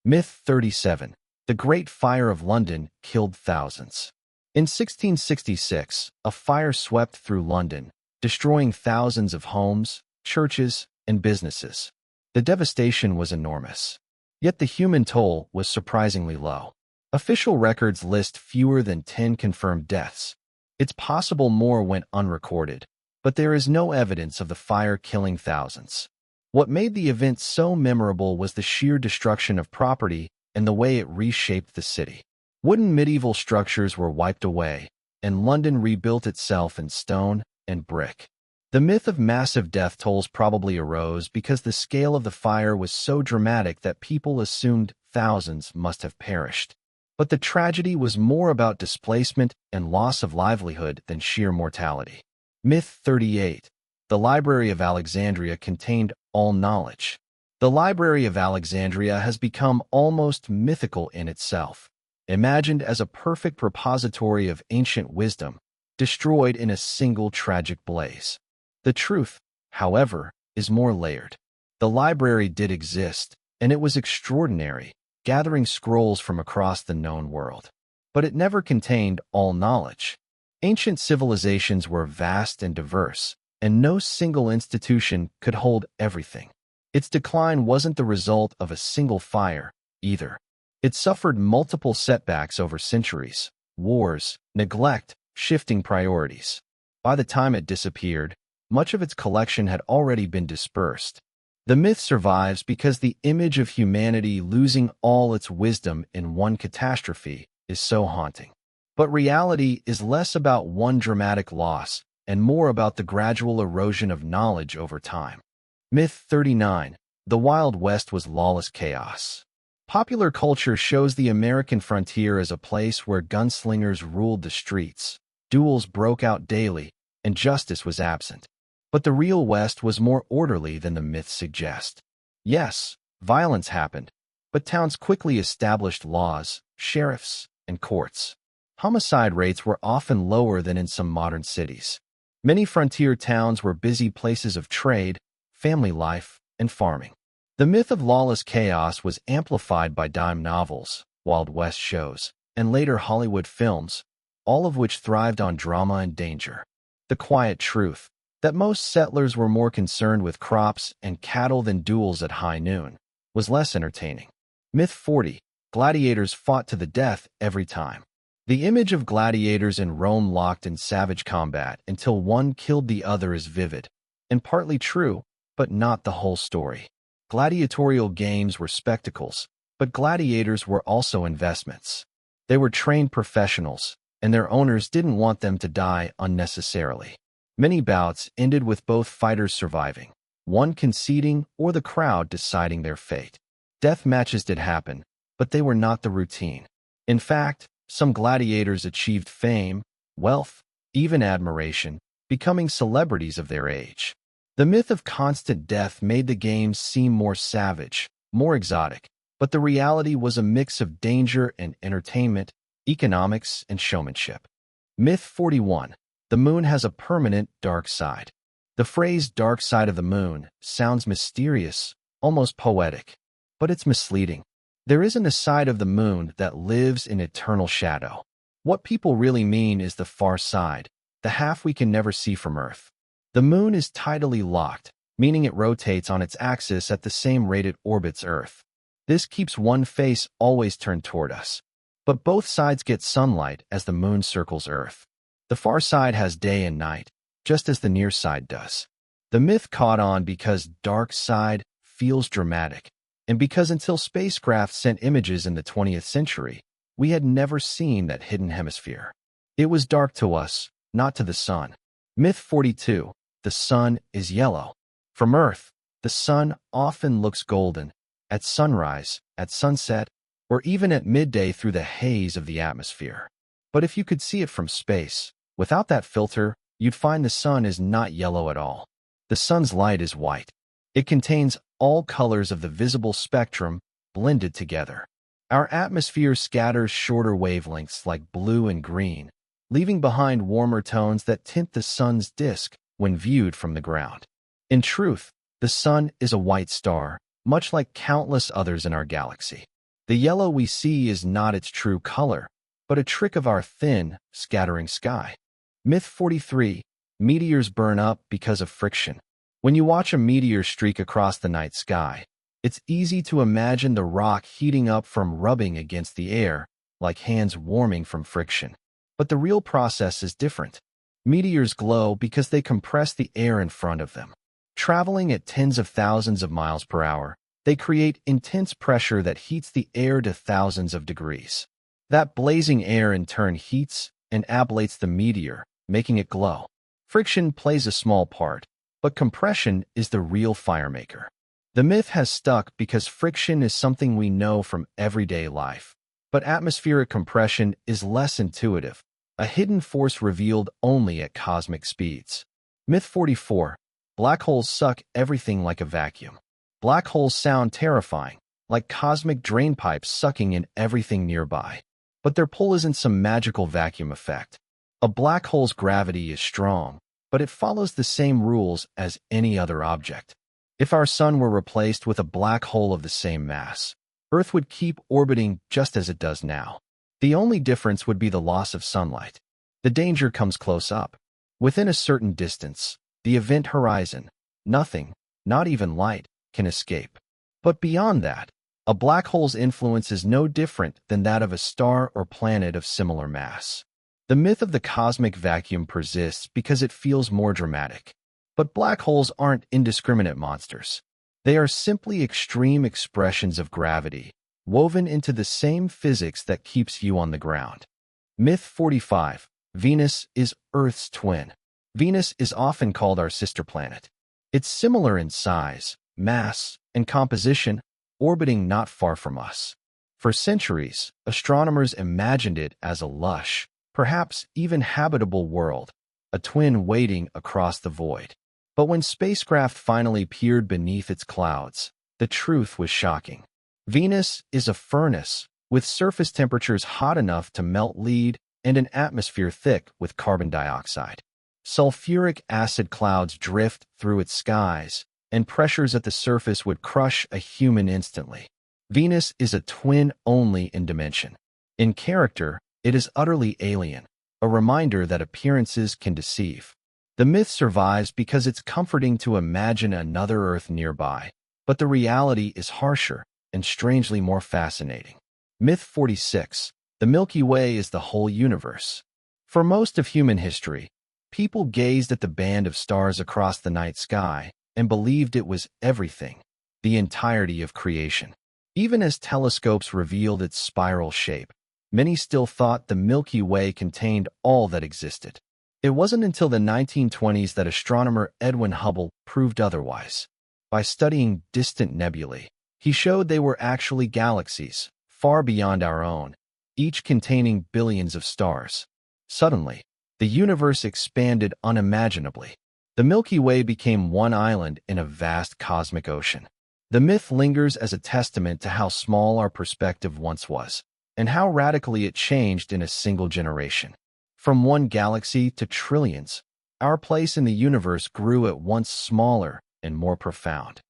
Myth 37. The Great Fire of London killed thousands. In 1666, a fire swept through London, destroying thousands of homes, churches, and businesses. The devastation was enormous. Yet the human toll was surprisingly low. Official records list fewer than 10 confirmed deaths. It's possible more went unrecorded, but there is no evidence of the fire killing thousands. What made the event so memorable was the sheer destruction of property and the way it reshaped the city. Wooden medieval structures were wiped away, and London rebuilt itself in stone and brick. The myth of massive death tolls probably arose because the scale of the fire was so dramatic that people assumed thousands must have perished. But the tragedy was more about displacement and loss of livelihood than sheer mortality. Myth 38. The Library of Alexandria contained all knowledge. The Library of Alexandria has become almost mythical in itself. Imagined as a perfect repository of ancient wisdom, destroyed in a single tragic blaze. The truth, however, is more layered. The library did exist, and it was extraordinary, gathering scrolls from across the known world. But it never contained all knowledge. Ancient civilizations were vast and diverse, and no single institution could hold everything. Its decline wasn't the result of a single fire, either. It suffered multiple setbacks over centuries, wars, neglect, shifting priorities. By the time it disappeared, much of its collection had already been dispersed. The myth survives because the image of humanity losing all its wisdom in one catastrophe is so haunting. But reality is less about one dramatic loss and more about the gradual erosion of knowledge over time. Myth 39. The Wild West was lawless chaos. Popular culture shows the American frontier as a place where gunslingers ruled the streets, duels broke out daily, and justice was absent. But the real West was more orderly than the myths suggest. Yes, violence happened, but towns quickly established laws, sheriffs, and courts. Homicide rates were often lower than in some modern cities. Many frontier towns were busy places of trade, family life, and farming. The myth of lawless chaos was amplified by dime novels, Wild West shows, and later Hollywood films, all of which thrived on drama and danger. The quiet truth, that most settlers were more concerned with crops and cattle than duels at high noon, was less entertaining. Myth 40. Gladiators fought to the death every time. The image of gladiators in Rome locked in savage combat until one killed the other is vivid, and partly true, but not the whole story. Gladiatorial games were spectacles, but gladiators were also investments. They were trained professionals, and their owners didn't want them to die unnecessarily. Many bouts ended with both fighters surviving, one conceding or the crowd deciding their fate. Death matches did happen, but they were not the routine. In fact, some gladiators achieved fame, wealth, even admiration, becoming celebrities of their age. The myth of constant death made the games seem more savage, more exotic, but the reality was a mix of danger and entertainment, economics and showmanship. Myth 41. The moon has a permanent dark side. The phrase dark side of the moon sounds mysterious, almost poetic, but it's misleading. There isn't a side of the moon that lives in eternal shadow. What people really mean is the far side, the half we can never see from Earth. The moon is tidally locked, meaning it rotates on its axis at the same rate it orbits Earth. This keeps one face always turned toward us. But both sides get sunlight as the moon circles Earth. The far side has day and night, just as the near side does. The myth caught on because dark side feels dramatic, and because until spacecraft sent images in the 20th century, we had never seen that hidden hemisphere. It was dark to us, not to the sun. Myth 42. The sun is yellow. From Earth, the sun often looks golden, at sunrise, at sunset, or even at midday through the haze of the atmosphere. But if you could see it from space, without that filter, you'd find the sun is not yellow at all. The sun's light is white. It contains all colors of the visible spectrum blended together. Our atmosphere scatters shorter wavelengths like blue and green, leaving behind warmer tones that tint the sun's disk when viewed from the ground. In truth, the sun is a white star, much like countless others in our galaxy. The yellow we see is not its true color, but a trick of our thin, scattering sky. Myth 43. Meteors burn up because of friction. When you watch a meteor streak across the night sky, it's easy to imagine the rock heating up from rubbing against the air, like hands warming from friction. But the real process is different. Meteors glow because they compress the air in front of them. Traveling at tens of thousands of miles per hour, they create intense pressure that heats the air to thousands of degrees. That blazing air in turn heats and ablates the meteor, making it glow. Friction plays a small part, but compression is the real firemaker. The myth has stuck because friction is something we know from everyday life. But atmospheric compression is less intuitive, a hidden force revealed only at cosmic speeds. Myth 44. Black holes suck everything like a vacuum. Black holes sound terrifying, like cosmic drainpipes sucking in everything nearby. But their pull isn't some magical vacuum effect. A black hole's gravity is strong, but it follows the same rules as any other object. If our sun were replaced with a black hole of the same mass, Earth would keep orbiting just as it does now. The only difference would be the loss of sunlight. The danger comes close up. Within a certain distance, the event horizon, nothing, not even light, can escape. But beyond that, a black hole's influence is no different than that of a star or planet of similar mass. The myth of the cosmic vacuum persists because it feels more dramatic. But black holes aren't indiscriminate monsters. They are simply extreme expressions of gravity, woven into the same physics that keeps you on the ground. Myth 45. Venus is Earth's twin. Venus is often called our sister planet. It's similar in size, mass, and composition, orbiting not far from us. For centuries, astronomers imagined it as a lush, perhaps even habitable world, a twin waiting across the void. But when spacecraft finally peered beneath its clouds, the truth was shocking. Venus is a furnace, with surface temperatures hot enough to melt lead and an atmosphere thick with carbon dioxide. Sulfuric acid clouds drift through its skies, and pressures at the surface would crush a human instantly. Venus is a twin only in dimension. In character, it is utterly alien, a reminder that appearances can deceive. The myth survives because it's comforting to imagine another Earth nearby, but the reality is harsher and strangely more fascinating. Myth 46. The Milky Way is the whole universe. For most of human history, people gazed at the band of stars across the night sky and believed it was everything, the entirety of creation. Even as telescopes revealed its spiral shape, many still thought the Milky Way contained all that existed. It wasn't until the 1920s that astronomer Edwin Hubble proved otherwise. By studying distant nebulae, he showed they were actually galaxies, far beyond our own, each containing billions of stars. Suddenly, the universe expanded unimaginably. The Milky Way became one island in a vast cosmic ocean. The myth lingers as a testament to how small our perspective once was, and how radically it changed in a single generation. From one galaxy to trillions, our place in the universe grew at once smaller and more profound.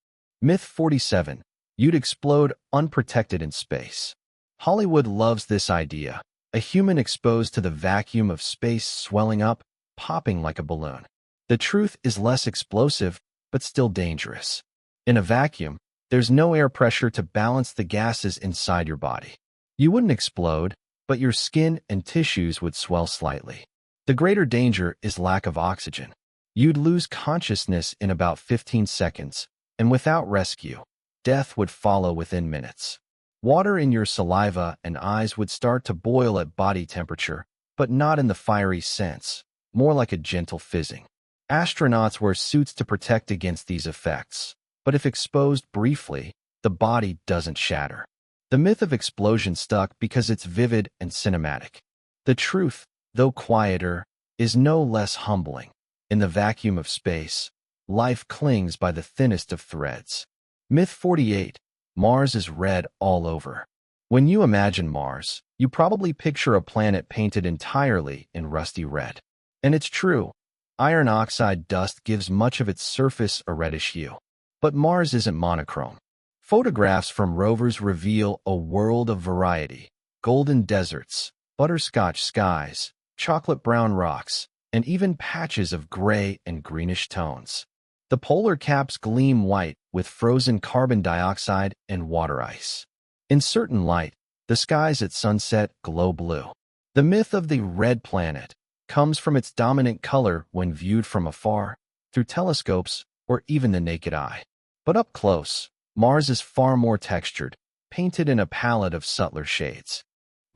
Myth 47. You'd explode unprotected in space. Hollywood loves this idea, a human exposed to the vacuum of space swelling up, popping like a balloon. The truth is less explosive, but still dangerous. In a vacuum, there's no air pressure to balance the gases inside your body. You wouldn't explode, but your skin and tissues would swell slightly. The greater danger is lack of oxygen. You'd lose consciousness in about 15 seconds, and without rescue, death would follow within minutes. Water in your saliva and eyes would start to boil at body temperature, but not in the fiery sense, more like a gentle fizzing. Astronauts wear suits to protect against these effects, but if exposed briefly, the body doesn't shatter. The myth of explosion stuck because it's vivid and cinematic. The truth, though quieter, is no less humbling. In the vacuum of space, life clings by the thinnest of threads. Myth 48. Mars is red all over. When you imagine Mars, you probably picture a planet painted entirely in rusty red. And it's true. Iron oxide dust gives much of its surface a reddish hue. But Mars isn't monochrome. Photographs from rovers reveal a world of variety: golden deserts, butterscotch skies, chocolate brown rocks, and even patches of gray and greenish tones. The polar caps gleam white with frozen carbon dioxide and water ice. In certain light, the skies at sunset glow blue. The myth of the red planet comes from its dominant color when viewed from afar, through telescopes, or even the naked eye. But up close, Mars is far more textured, painted in a palette of subtler shades.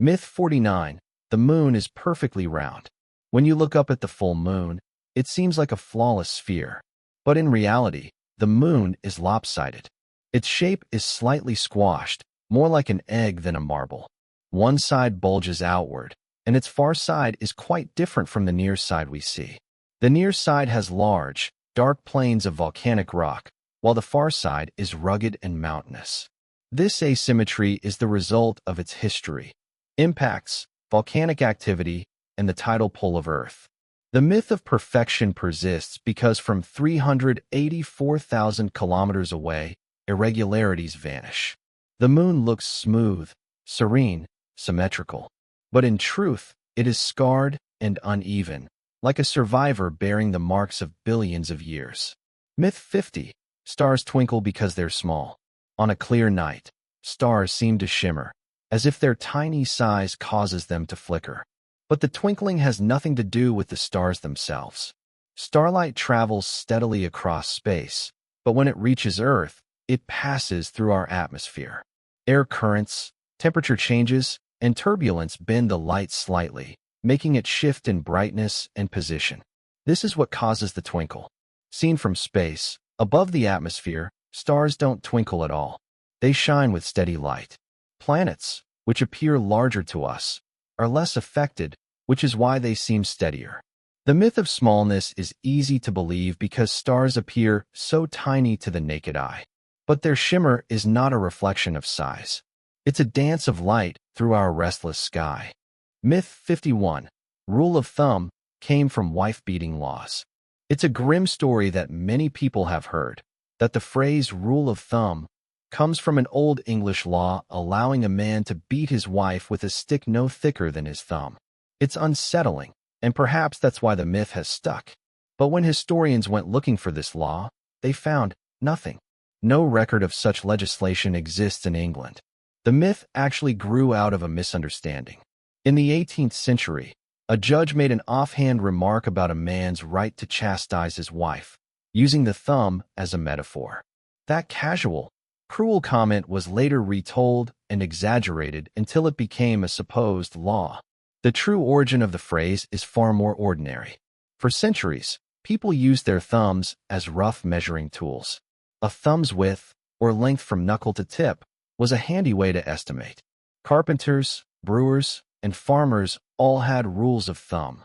Myth 49. The moon is perfectly round. When you look up at the full moon, it seems like a flawless sphere. But in reality, the moon is lopsided. Its shape is slightly squashed, more like an egg than a marble. One side bulges outward, and its far side is quite different from the near side we see. The near side has large, dark plains of volcanic rock, while the far side is rugged and mountainous. This asymmetry is the result of its history, impacts, volcanic activity, and the tidal pull of Earth. The myth of perfection persists because from 384,000 kilometers away, irregularities vanish. The moon looks smooth, serene, symmetrical. But in truth, it is scarred and uneven, like a survivor bearing the marks of billions of years. Myth 50. Stars twinkle because they're small. On a clear night, stars seem to shimmer, as if their tiny size causes them to flicker. But the twinkling has nothing to do with the stars themselves. Starlight travels steadily across space, but when it reaches Earth, it passes through our atmosphere. Air currents, temperature changes, and turbulence bend the light slightly, making it shift in brightness and position. This is what causes the twinkle. Seen from space, above the atmosphere, stars don't twinkle at all. They shine with steady light. Planets, which appear larger to us, are less affected, which is why they seem steadier. The myth of smallness is easy to believe because stars appear so tiny to the naked eye. But their shimmer is not a reflection of size. It's a dance of light through our restless sky. Myth 51. Rule of thumb came from wife-beating laws. It's a grim story that many people have heard, that the phrase rule of thumb comes from an Old English law allowing a man to beat his wife with a stick no thicker than his thumb. It's unsettling, and perhaps that's why the myth has stuck. But when historians went looking for this law, they found nothing. No record of such legislation exists in England. The myth actually grew out of a misunderstanding. In the 18th century, a judge made an offhand remark about a man's right to chastise his wife, using the thumb as a metaphor. That casual, cruel comment was later retold and exaggerated until it became a supposed law. The true origin of the phrase is far more ordinary. For centuries, people used their thumbs as rough measuring tools. A thumb's width, or length from knuckle to tip, was a handy way to estimate. Carpenters, brewers, and farmers all had rules of thumb,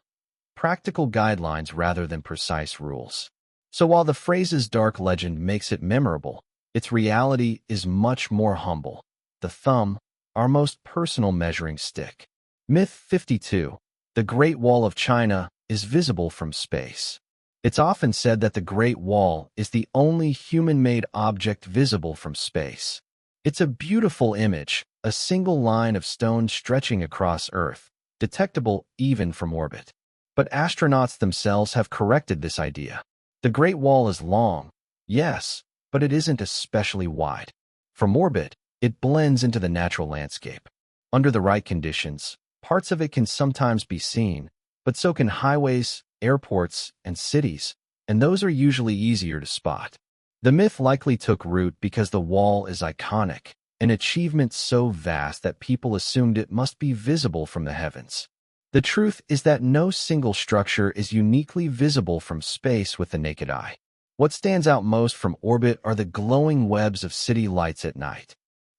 practical guidelines rather than precise rules. So while the phrase's dark legend makes it memorable, its reality is much more humble. The thumb, our most personal measuring stick. Myth 52. The Great Wall of China is visible from space. It's often said that the Great Wall is the only human-made object visible from space. It's a beautiful image, a single line of stone stretching across Earth, detectable even from orbit. But astronauts themselves have corrected this idea. The Great Wall is long, yes, but it isn't especially wide. From orbit, it blends into the natural landscape. Under the right conditions, parts of it can sometimes be seen, but so can highways, airports, and cities, and those are usually easier to spot. The myth likely took root because the wall is iconic, an achievement so vast that people assumed it must be visible from the heavens. The truth is that no single structure is uniquely visible from space with the naked eye. What stands out most from orbit are the glowing webs of city lights at night.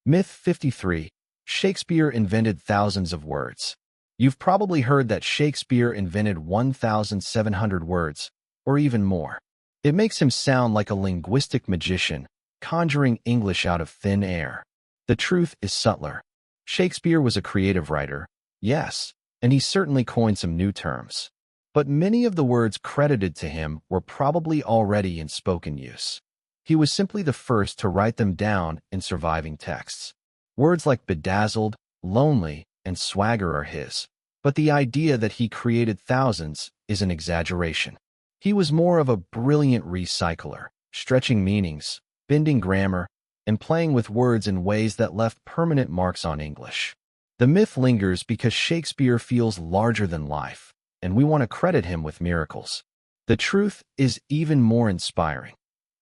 Myth 53. Shakespeare invented thousands of words. You've probably heard that Shakespeare invented 1,700 words, or even more. It makes him sound like a linguistic magician, conjuring English out of thin air. The truth is subtler. Shakespeare was a creative writer, yes, and he certainly coined some new terms. But many of the words credited to him were probably already in spoken use. He was simply the first to write them down in surviving texts. Words like bedazzled, lonely, and swagger are his, but the idea that he created thousands is an exaggeration. He was more of a brilliant recycler, stretching meanings, bending grammar, and playing with words in ways that left permanent marks on English. The myth lingers because Shakespeare feels larger than life, and we want to credit him with miracles. The truth is even more inspiring.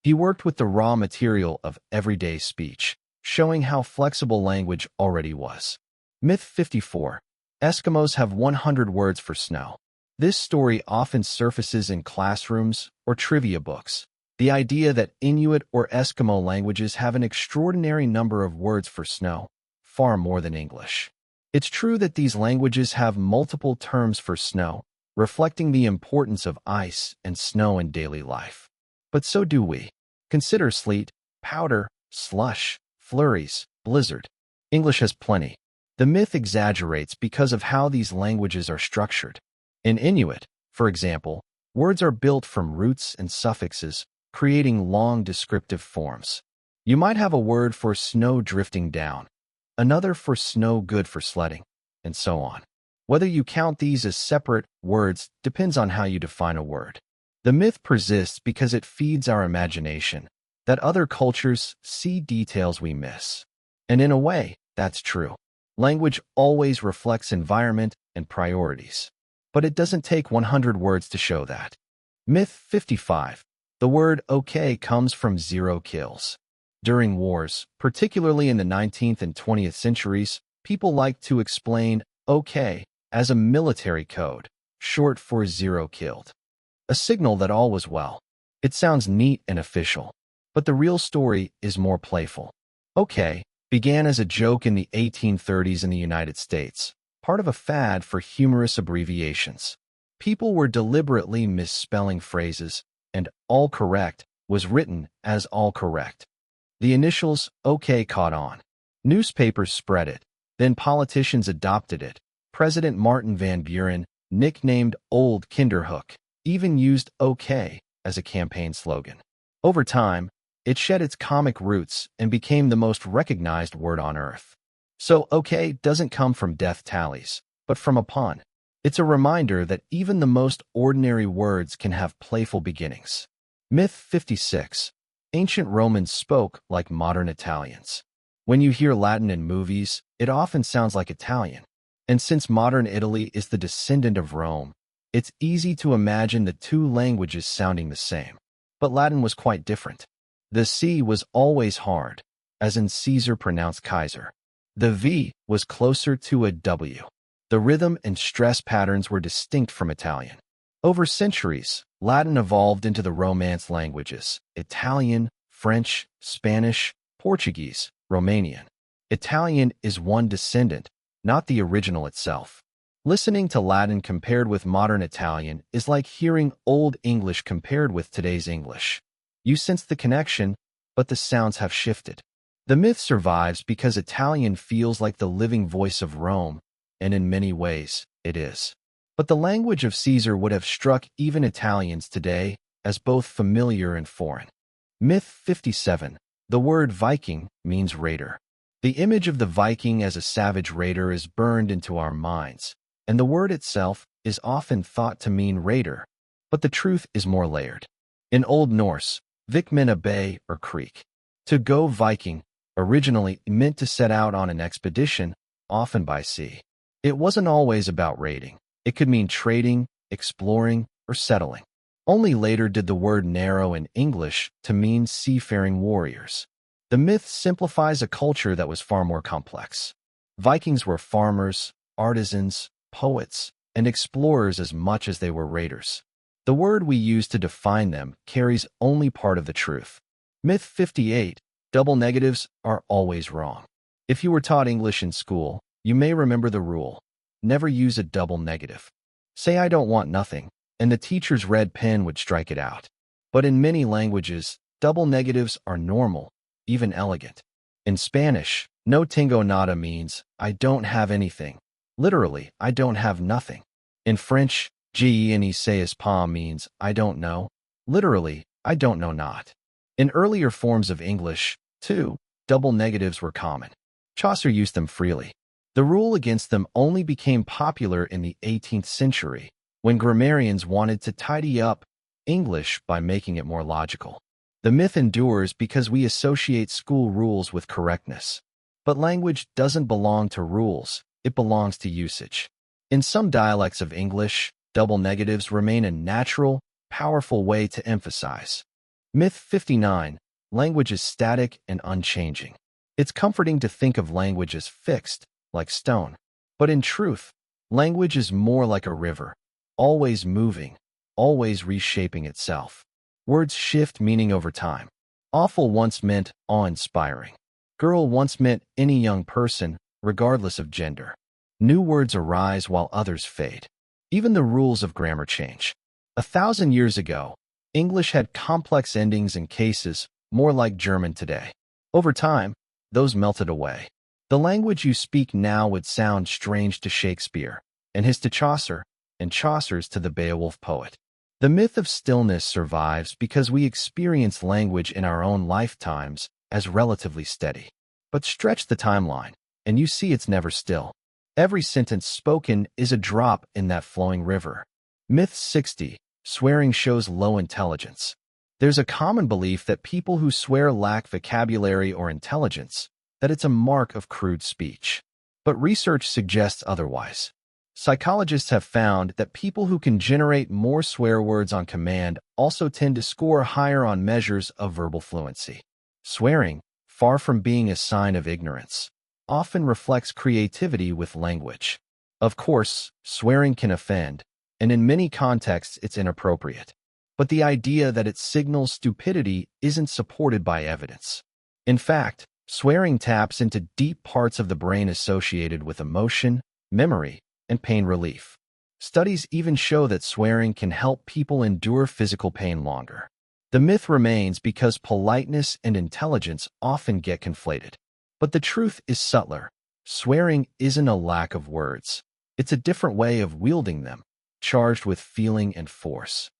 He worked with the raw material of everyday speech, showing how flexible language already was. Myth 54. Eskimos have 100 words for snow. This story often surfaces in classrooms or trivia books. The idea that Inuit or Eskimo languages have an extraordinary number of words for snow, far more than English. It's true that these languages have multiple terms for snow, reflecting the importance of ice and snow in daily life. But so do we. Consider sleet, powder, slush, flurries, blizzard. English has plenty. The myth exaggerates because of how these languages are structured. In Inuit, for example, words are built from roots and suffixes, creating long descriptive forms. You might have a word for snow drifting down, another for snow good for sledding, and so on. Whether you count these as separate words depends on how you define a word. The myth persists because it feeds our imagination, that other cultures see details we miss. And in a way, that's true. Language always reflects environment and priorities. But it doesn't take 100 words to show that. Myth 55. The word okay comes from 0 kills. During wars, particularly in the 19th and 20th centuries, people liked to explain okay as a military code, short for 0 killed. A signal that all was well. It sounds neat and official, but the real story is more playful. Okay began as a joke in the 1830s in the United States, part of a fad for humorous abbreviations. People were deliberately misspelling phrases, and all correct was written as all correct. The initials OK caught on. Newspapers spread it, then politicians adopted it. President Martin Van Buren, nicknamed Old Kinderhook, even used OK as a campaign slogan. Over time, it shed its comic roots and became the most recognized word on Earth. So OK doesn't come from death tallies, but from a pun. It's a reminder that even the most ordinary words can have playful beginnings. Myth 56. Ancient Romans spoke like modern Italians. When you hear Latin in movies, it often sounds like Italian. And since modern Italy is the descendant of Rome, it's easy to imagine the two languages sounding the same. But Latin was quite different. The C was always hard, as in Caesar pronounced Kaiser. The V was closer to a W. The rhythm and stress patterns were distinct from Italian. Over centuries, Latin evolved into the Romance languages: Italian, French, Spanish, Portuguese, Romanian. Italian is one descendant, not the original itself. Listening to Latin compared with modern Italian is like hearing Old English compared with today's English. You sense the connection, but the sounds have shifted. The myth survives because Italian feels like the living voice of Rome, and in many ways, it is. But the language of Caesar would have struck even Italians today as both familiar and foreign. Myth 57. The word Viking means raider. The image of the Viking as a savage raider is burned into our minds, and the word itself is often thought to mean raider, but the truth is more layered. In Old Norse, Vik meant a bay or creek. To go Viking originally meant to set out on an expedition, often by sea. It wasn't always about raiding. It could mean trading, exploring, or settling. Only later did the word narrow in English to mean seafaring warriors. The myth simplifies a culture that was far more complex. Vikings were farmers, artisans, poets, and explorers as much as they were raiders. The word we use to define them carries only part of the truth. Myth 58. Double negatives are always wrong. If you were taught English in school, you may remember the rule. Never use a double negative. Say "I don't want nothing," and the teacher's red pen would strike it out. But in many languages, double negatives are normal, even elegant. In Spanish, no tengo nada means "I don't have anything." Literally, "I don't have nothing." In French, je ne sais pas means "I don't know." Literally, "I don't know not." In earlier forms of English, too, double negatives were common. Chaucer used them freely. The rule against them only became popular in the 18th century, when grammarians wanted to tidy up English by making it more logical. The myth endures because we associate school rules with correctness. But language doesn't belong to rules, it belongs to usage. In some dialects of English, double negatives remain a natural, powerful way to emphasize. Myth 59. Language is static and unchanging. It's comforting to think of language as fixed, like stone. But in truth, language is more like a river, always moving, always reshaping itself. Words shift meaning over time. Awful once meant awe-inspiring. Girl once meant any young person, regardless of gender. New words arise while others fade. Even the rules of grammar change. 1,000 years ago, English had complex endings and cases, more like German today. Over time, those melted away. The language you speak now would sound strange to Shakespeare, and his to Chaucer, and Chaucer's to the Beowulf poet. The myth of stillness survives because we experience language in our own lifetimes as relatively steady. But stretch the timeline, and you see it's never still. Every sentence spoken is a drop in that flowing river. Myth 60. Swearing shows low intelligence. There's a common belief that people who swear lack vocabulary or intelligence, that it's a mark of crude speech. But research suggests otherwise. Psychologists have found that people who can generate more swear words on command also tend to score higher on measures of verbal fluency. Swearing, far from being a sign of ignorance, often reflects creativity with language. Of course, swearing can offend, and in many contexts it's inappropriate. But the idea that it signals stupidity isn't supported by evidence. In fact, swearing taps into deep parts of the brain associated with emotion, memory, and pain relief. Studies even show that swearing can help people endure physical pain longer. The myth remains because politeness and intelligence often get conflated. But the truth is subtler. Swearing isn't a lack of words. It's a different way of wielding them, charged with feeling and force.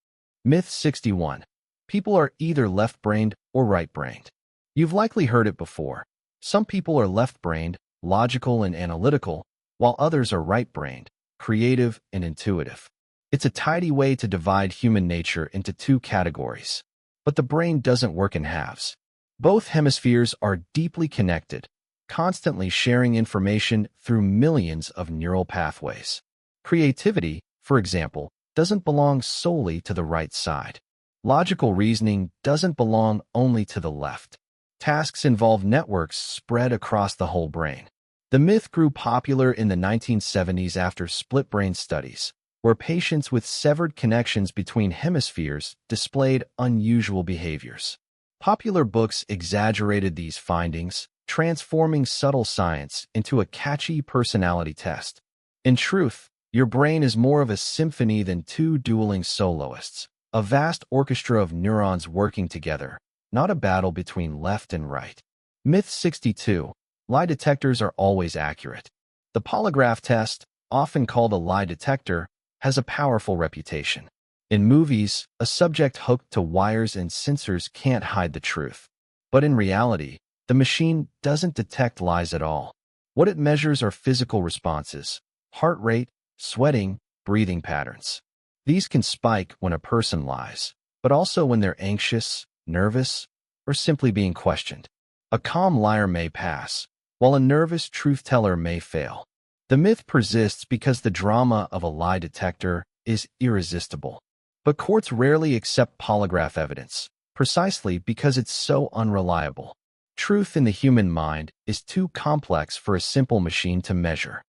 Myth 61. People are either left-brained or right-brained. You've likely heard it before. Some people are left-brained, logical and analytical, while others are right-brained, creative and intuitive. It's a tidy way to divide human nature into two categories. But the brain doesn't work in halves. Both hemispheres are deeply connected, constantly sharing information through millions of neural pathways. Creativity, for example, doesn't belong solely to the right side. Logical reasoning doesn't belong only to the left. Tasks involve networks spread across the whole brain. The myth grew popular in the 1970s after split-brain studies, where patients with severed connections between hemispheres displayed unusual behaviors. Popular books exaggerated these findings, transforming subtle science into a catchy personality test. In truth, your brain is more of a symphony than two dueling soloists, a vast orchestra of neurons working together, not a battle between left and right. Myth 62. Lie detectors are always accurate. The polygraph test, often called a lie detector, has a powerful reputation. In movies, a subject hooked to wires and sensors can't hide the truth. But in reality, the machine doesn't detect lies at all. What it measures are physical responses, heart rate, sweating, breathing patterns. These can spike when a person lies, but also when they're anxious, nervous, or simply being questioned. A calm liar may pass, while a nervous truth-teller may fail. The myth persists because the drama of a lie detector is irresistible. But courts rarely accept polygraph evidence, precisely because it's so unreliable. Truth in the human mind is too complex for a simple machine to measure.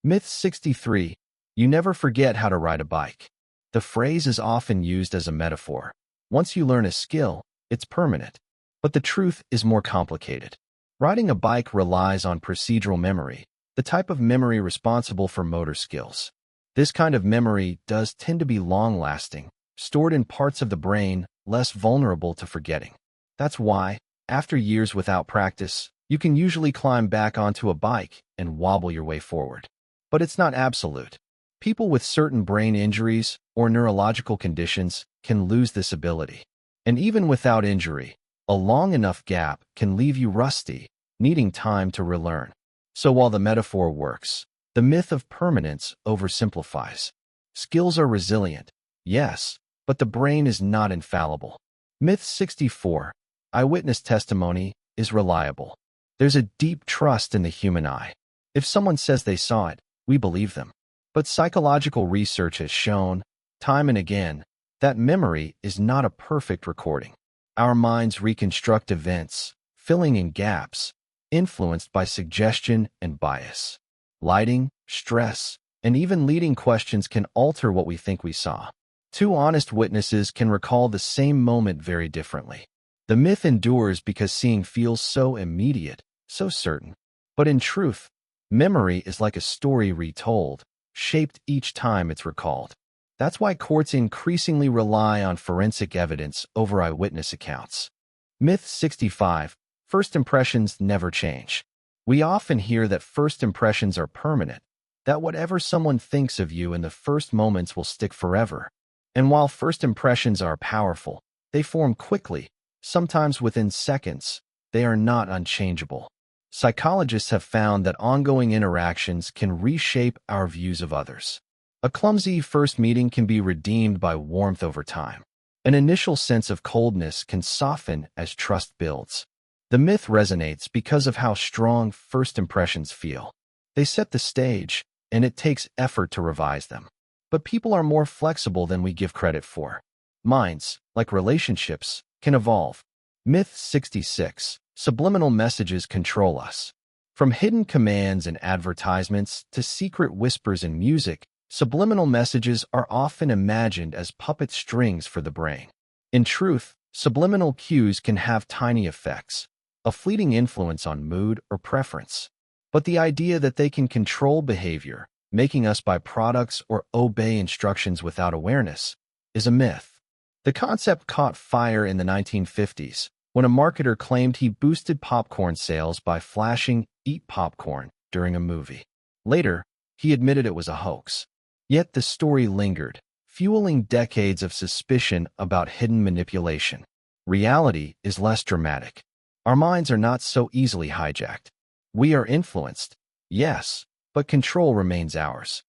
Myth 63. You never forget how to ride a bike. The phrase is often used as a metaphor. Once you learn a skill, it's permanent. But the truth is more complicated. Riding a bike relies on procedural memory, the type of memory responsible for motor skills. This kind of memory does tend to be long-lasting, stored in parts of the brain less vulnerable to forgetting. That's why, after years without practice, you can usually climb back onto a bike and wobble your way forward. But it's not absolute. People with certain brain injuries or neurological conditions can lose this ability. And even without injury, a long enough gap can leave you rusty, needing time to relearn. So while the metaphor works, the myth of permanence oversimplifies. Skills are resilient, yes, but the brain is not infallible. Myth 64. Eyewitness testimony is reliable. There's a deep trust in the human eye. If someone says they saw it, we believe them. But psychological research has shown, time and again, that memory is not a perfect recording. Our minds reconstruct events, filling in gaps, influenced by suggestion and bias. Lighting, stress, and even leading questions can alter what we think we saw. Two honest witnesses can recall the same moment very differently. The myth endures because seeing feels so immediate, so certain. But in truth, memory is like a story retold, shaped each time it's recalled. That's why courts increasingly rely on forensic evidence over eyewitness accounts. Myth 65. First impressions never change. We often hear that first impressions are permanent, that whatever someone thinks of you in the first moments will stick forever. And while first impressions are powerful, they form quickly, sometimes within seconds. They are not unchangeable. Psychologists have found that ongoing interactions can reshape our views of others. A clumsy first meeting can be redeemed by warmth over time. An initial sense of coldness can soften as trust builds. The myth resonates because of how strong first impressions feel. They set the stage, and it takes effort to revise them. But people are more flexible than we give credit for. Minds, like relationships, can evolve. Myth 66. Subliminal messages control us. From hidden commands in advertisements to secret whispers in music, subliminal messages are often imagined as puppet strings for the brain. In truth, subliminal cues can have tiny effects, a fleeting influence on mood or preference. But the idea that they can control behavior, making us buy products or obey instructions without awareness, is a myth. The concept caught fire in the 1950s when a marketer claimed he boosted popcorn sales by flashing "Eat popcorn" during a movie. Later, he admitted it was a hoax. Yet the story lingered, fueling decades of suspicion about hidden manipulation. Reality is less dramatic. Our minds are not so easily hijacked. We are influenced, yes, but control remains ours.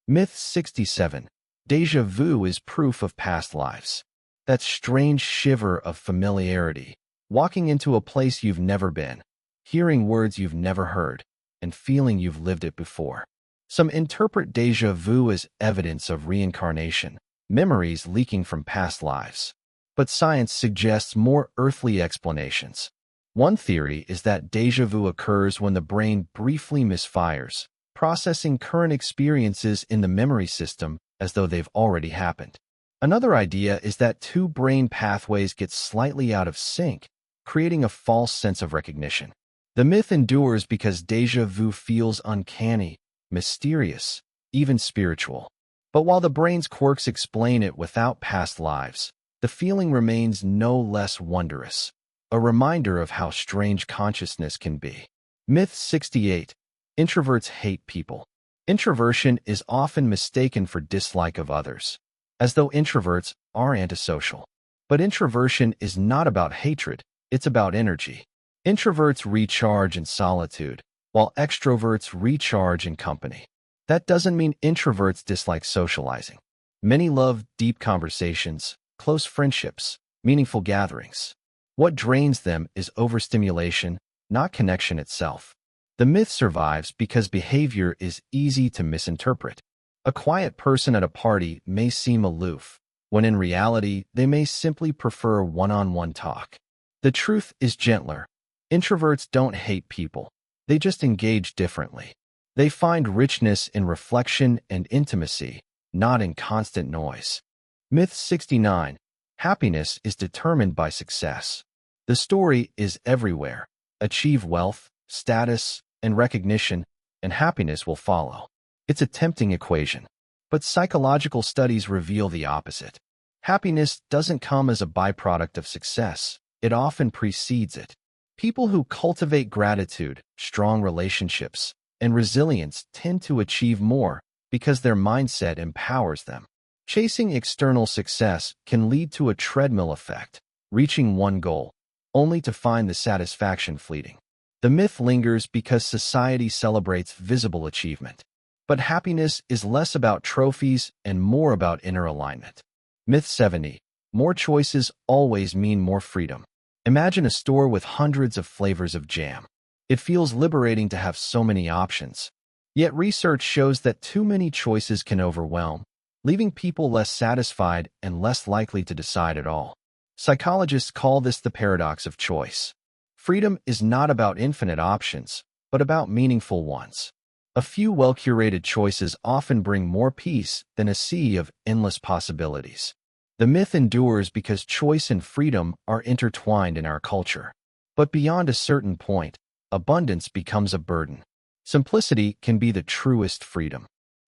Myth 67. Déjà vu is proof of past lives. That strange shiver of familiarity, walking into a place you've never been, hearing words you've never heard, and feeling you've lived it before. Some interpret déjà vu as evidence of reincarnation, memories leaking from past lives. But science suggests more earthly explanations. One theory is that déjà vu occurs when the brain briefly misfires, processing current experiences in the memory system as though they've already happened. Another idea is that two brain pathways get slightly out of sync, creating a false sense of recognition. The myth endures because déjà vu feels uncanny, mysterious, even spiritual. But while the brain's quirks explain it without past lives, the feeling remains no less wondrous, a reminder of how strange consciousness can be. Myth 68. Introverts hate people. Introversion is often mistaken for dislike of others, as though introverts are antisocial. But introversion is not about hatred, it's about energy. Introverts recharge in solitude, while extroverts recharge in company. That doesn't mean introverts dislike socializing. Many love deep conversations, close friendships, meaningful gatherings. What drains them is overstimulation, not connection itself. The myth survives because behavior is easy to misinterpret. A quiet person at a party may seem aloof, when in reality, they may simply prefer one-on-one talk. The truth is gentler. Introverts don't hate people. They just engage differently. They find richness in reflection and intimacy, not in constant noise. Myth 69. Happiness is determined by success. The story is everywhere. Achieve wealth, status, and recognition, and happiness will follow. It's a tempting equation. But psychological studies reveal the opposite. Happiness doesn't come as a byproduct of success. It often precedes it. People who cultivate gratitude, strong relationships, and resilience tend to achieve more because their mindset empowers them. Chasing external success can lead to a treadmill effect, reaching one goal, only to find the satisfaction fleeting. The myth lingers because society celebrates visible achievement. But happiness is less about trophies and more about inner alignment. Myth 70. More choices always mean more freedom. Imagine a store with hundreds of flavors of jam. It feels liberating to have so many options. Yet research shows that too many choices can overwhelm, leaving people less satisfied and less likely to decide at all. Psychologists call this the paradox of choice. Freedom is not about infinite options, but about meaningful ones. A few well-curated choices often bring more peace than a sea of endless possibilities. The myth endures because choice and freedom are intertwined in our culture. But beyond a certain point, abundance becomes a burden. Simplicity can be the truest freedom.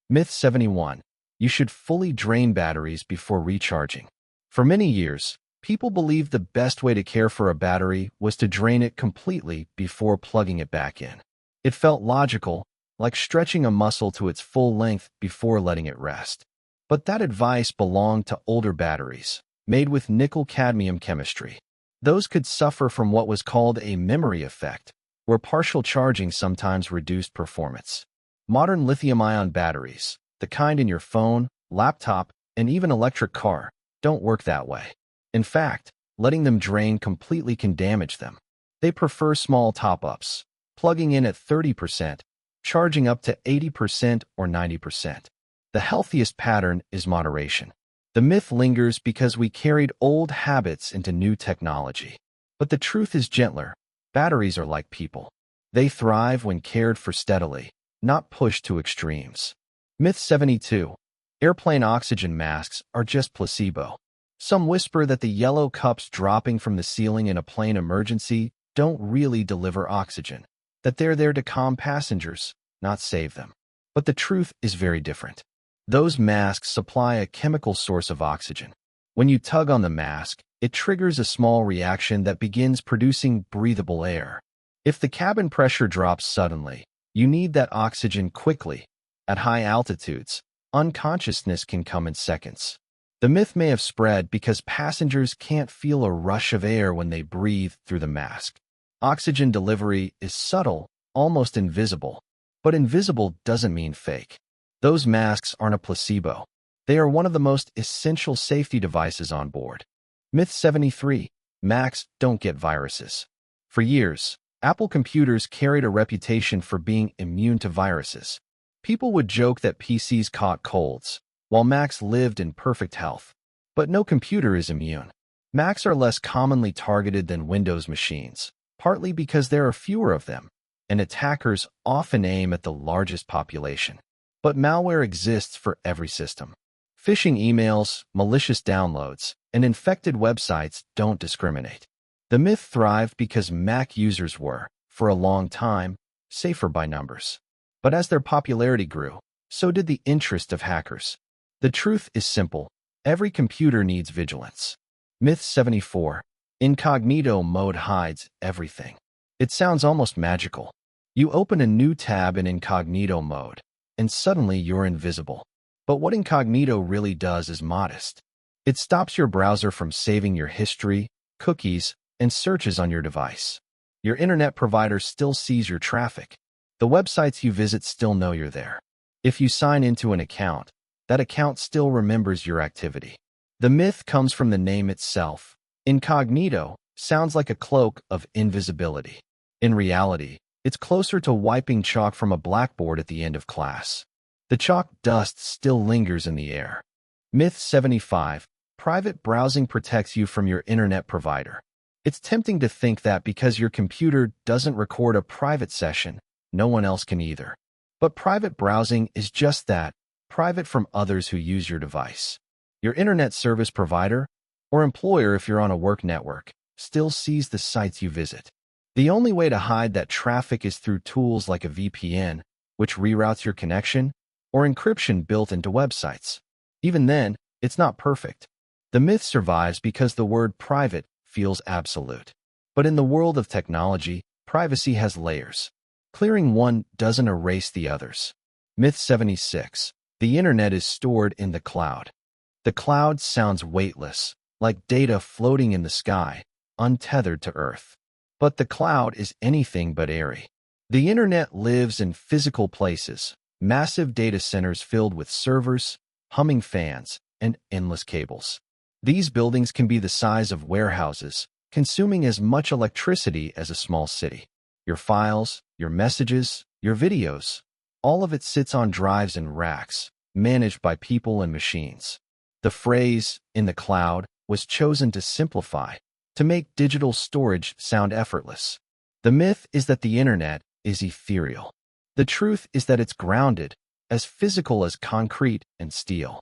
Myth 71. You should fully drain batteries before recharging. For many years, people believed the best way to care for a battery was to drain it completely before plugging it back in. It felt logical, like stretching a muscle to its full length before letting it rest. But that advice belonged to older batteries, made with nickel-cadmium chemistry. Those could suffer from what was called a memory effect, where partial charging sometimes reduced performance. Modern lithium-ion batteries, the kind in your phone, laptop, and even electric car, don't work that way. In fact, letting them drain completely can damage them. They prefer small top-ups, plugging in at 30%, charging up to 80% or 90%. The healthiest pattern is moderation. The myth lingers because we carried old habits into new technology. But the truth is gentler. Batteries are like people. They thrive when cared for steadily, not pushed to extremes. Myth 72. Airplane oxygen masks are just placebo. Some whisper that the yellow cups dropping from the ceiling in a plane emergency don't really deliver oxygen, that they're there to calm passengers, not save them. But the truth is very different. Those masks supply a chemical source of oxygen. When you tug on the mask, it triggers a small reaction that begins producing breathable air. If the cabin pressure drops suddenly, you need that oxygen quickly. At high altitudes, unconsciousness can come in seconds. The myth may have spread because passengers can't feel a rush of air when they breathe through the mask. Oxygen delivery is subtle, almost invisible. But invisible doesn't mean fake. Those masks aren't a placebo. They are one of the most essential safety devices on board. Myth 73. Macs don't get viruses. For years, Apple computers carried a reputation for being immune to viruses. People would joke that PCs caught colds, while Macs lived in perfect health. But no computer is immune. Macs are less commonly targeted than Windows machines, partly because there are fewer of them, and attackers often aim at the largest population. But malware exists for every system. Phishing emails, malicious downloads, and infected websites don't discriminate. The myth thrived because Mac users were, for a long time, safer by numbers. But as their popularity grew, so did the interest of hackers. The truth is simple. Every computer needs vigilance. Myth 74. Incognito mode hides everything. It sounds almost magical. You open a new tab in incognito mode, and suddenly you're invisible. But what incognito really does is modest. It stops your browser from saving your history, cookies, and searches on your device. Your internet provider still sees your traffic. The websites you visit still know you're there. If you sign into an account, that account still remembers your activity. The myth comes from the name itself. Incognito sounds like a cloak of invisibility. In reality, it's closer to wiping chalk from a blackboard at the end of class. The chalk dust still lingers in the air. Myth 75. private browsing protects you from your internet provider. It's tempting to think that because your computer doesn't record a private session, no one else can either. But private browsing is just that, private from others who use your device. Your internet service provider, or employer if you're on a work network, still sees the sites you visit. The only way to hide that traffic is through tools like a VPN, which reroutes your connection, or encryption built into websites. Even then, it's not perfect. The myth survives because the word private feels absolute. But in the world of technology, privacy has layers. Clearing one doesn't erase the others. Myth 76. The internet is stored in the cloud. The cloud sounds weightless, like data floating in the sky, untethered to Earth. But the cloud is anything but airy. The internet lives in physical places, massive data centers filled with servers, humming fans, and endless cables. These buildings can be the size of warehouses, consuming as much electricity as a small city. Your files, your messages, your videos, all of it sits on drives and racks, managed by people and machines. The phrase, "in the cloud," was chosen to simplify, to make digital storage sound effortless. The myth is that the internet is ethereal. The truth is that it's grounded, as physical as concrete and steel.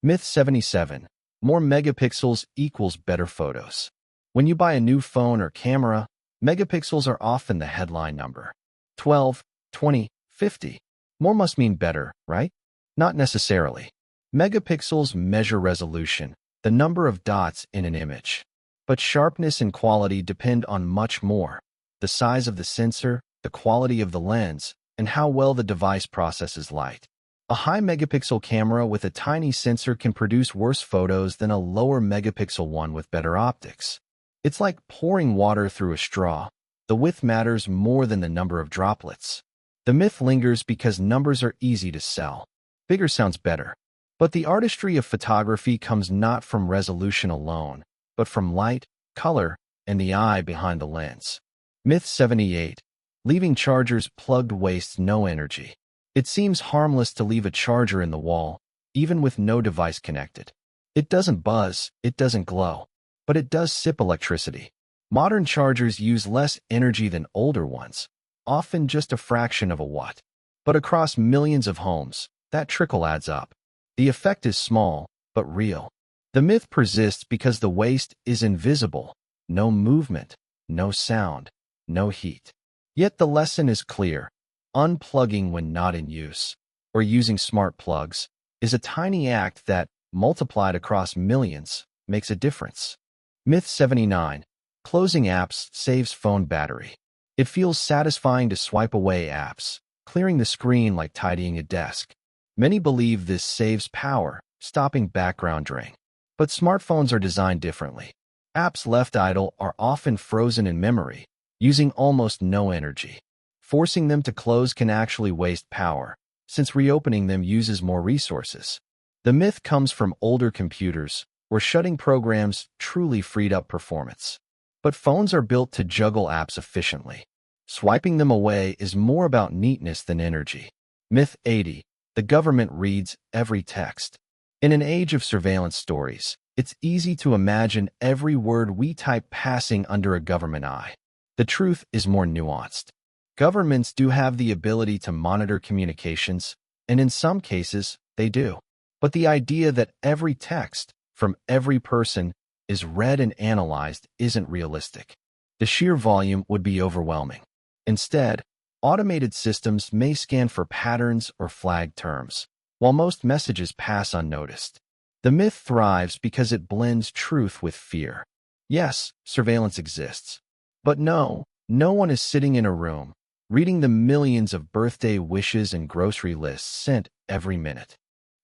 Myth 77. More megapixels equals better photos. When you buy a new phone or camera, megapixels are often the headline number. 12, 20, 50. More must mean better, right? Not necessarily. Megapixels measure resolution, the number of dots in an image. But sharpness and quality depend on much more: the size of the sensor, the quality of the lens, and how well the device processes light. A high megapixel camera with a tiny sensor can produce worse photos than a lower megapixel one with better optics. It's like pouring water through a straw. The width matters more than the number of droplets. The myth lingers because numbers are easy to sell. Bigger sounds better. But the artistry of photography comes not from resolution alone, but from light, color, and the eye behind the lens. Myth 78. Leaving chargers plugged wastes no energy. It seems harmless to leave a charger in the wall, even with no device connected. It doesn't buzz, it doesn't glow, but it does sip electricity. Modern chargers use less energy than older ones, often just a fraction of a watt. But across millions of homes, that trickle adds up. The effect is small, but real. The myth persists because the waste is invisible. No movement, no sound, no heat. Yet the lesson is clear. Unplugging when not in use, or using smart plugs, is a tiny act that, multiplied across millions, makes a difference. Myth 79. Closing apps saves phone battery. It feels satisfying to swipe away apps, clearing the screen like tidying a desk. Many believe this saves power, stopping background drain. But smartphones are designed differently. Apps left idle are often frozen in memory, using almost no energy. Forcing them to close can actually waste power, since reopening them uses more resources. The myth comes from older computers, where shutting programs truly freed up performance. But phones are built to juggle apps efficiently. Swiping them away is more about neatness than energy. Myth 80. The government reads every text. In an age of surveillance stories, it's easy to imagine every word we type passing under a government eye. The truth is more nuanced. Governments do have the ability to monitor communications, and in some cases, they do. But the idea that every text, from every person, is read and analyzed isn't realistic. The sheer volume would be overwhelming. Instead, automated systems may scan for patterns or flag terms, while most messages pass unnoticed. The myth thrives because it blends truth with fear. Yes, surveillance exists. But no one is sitting in a room, reading the millions of birthday wishes and grocery lists sent every minute.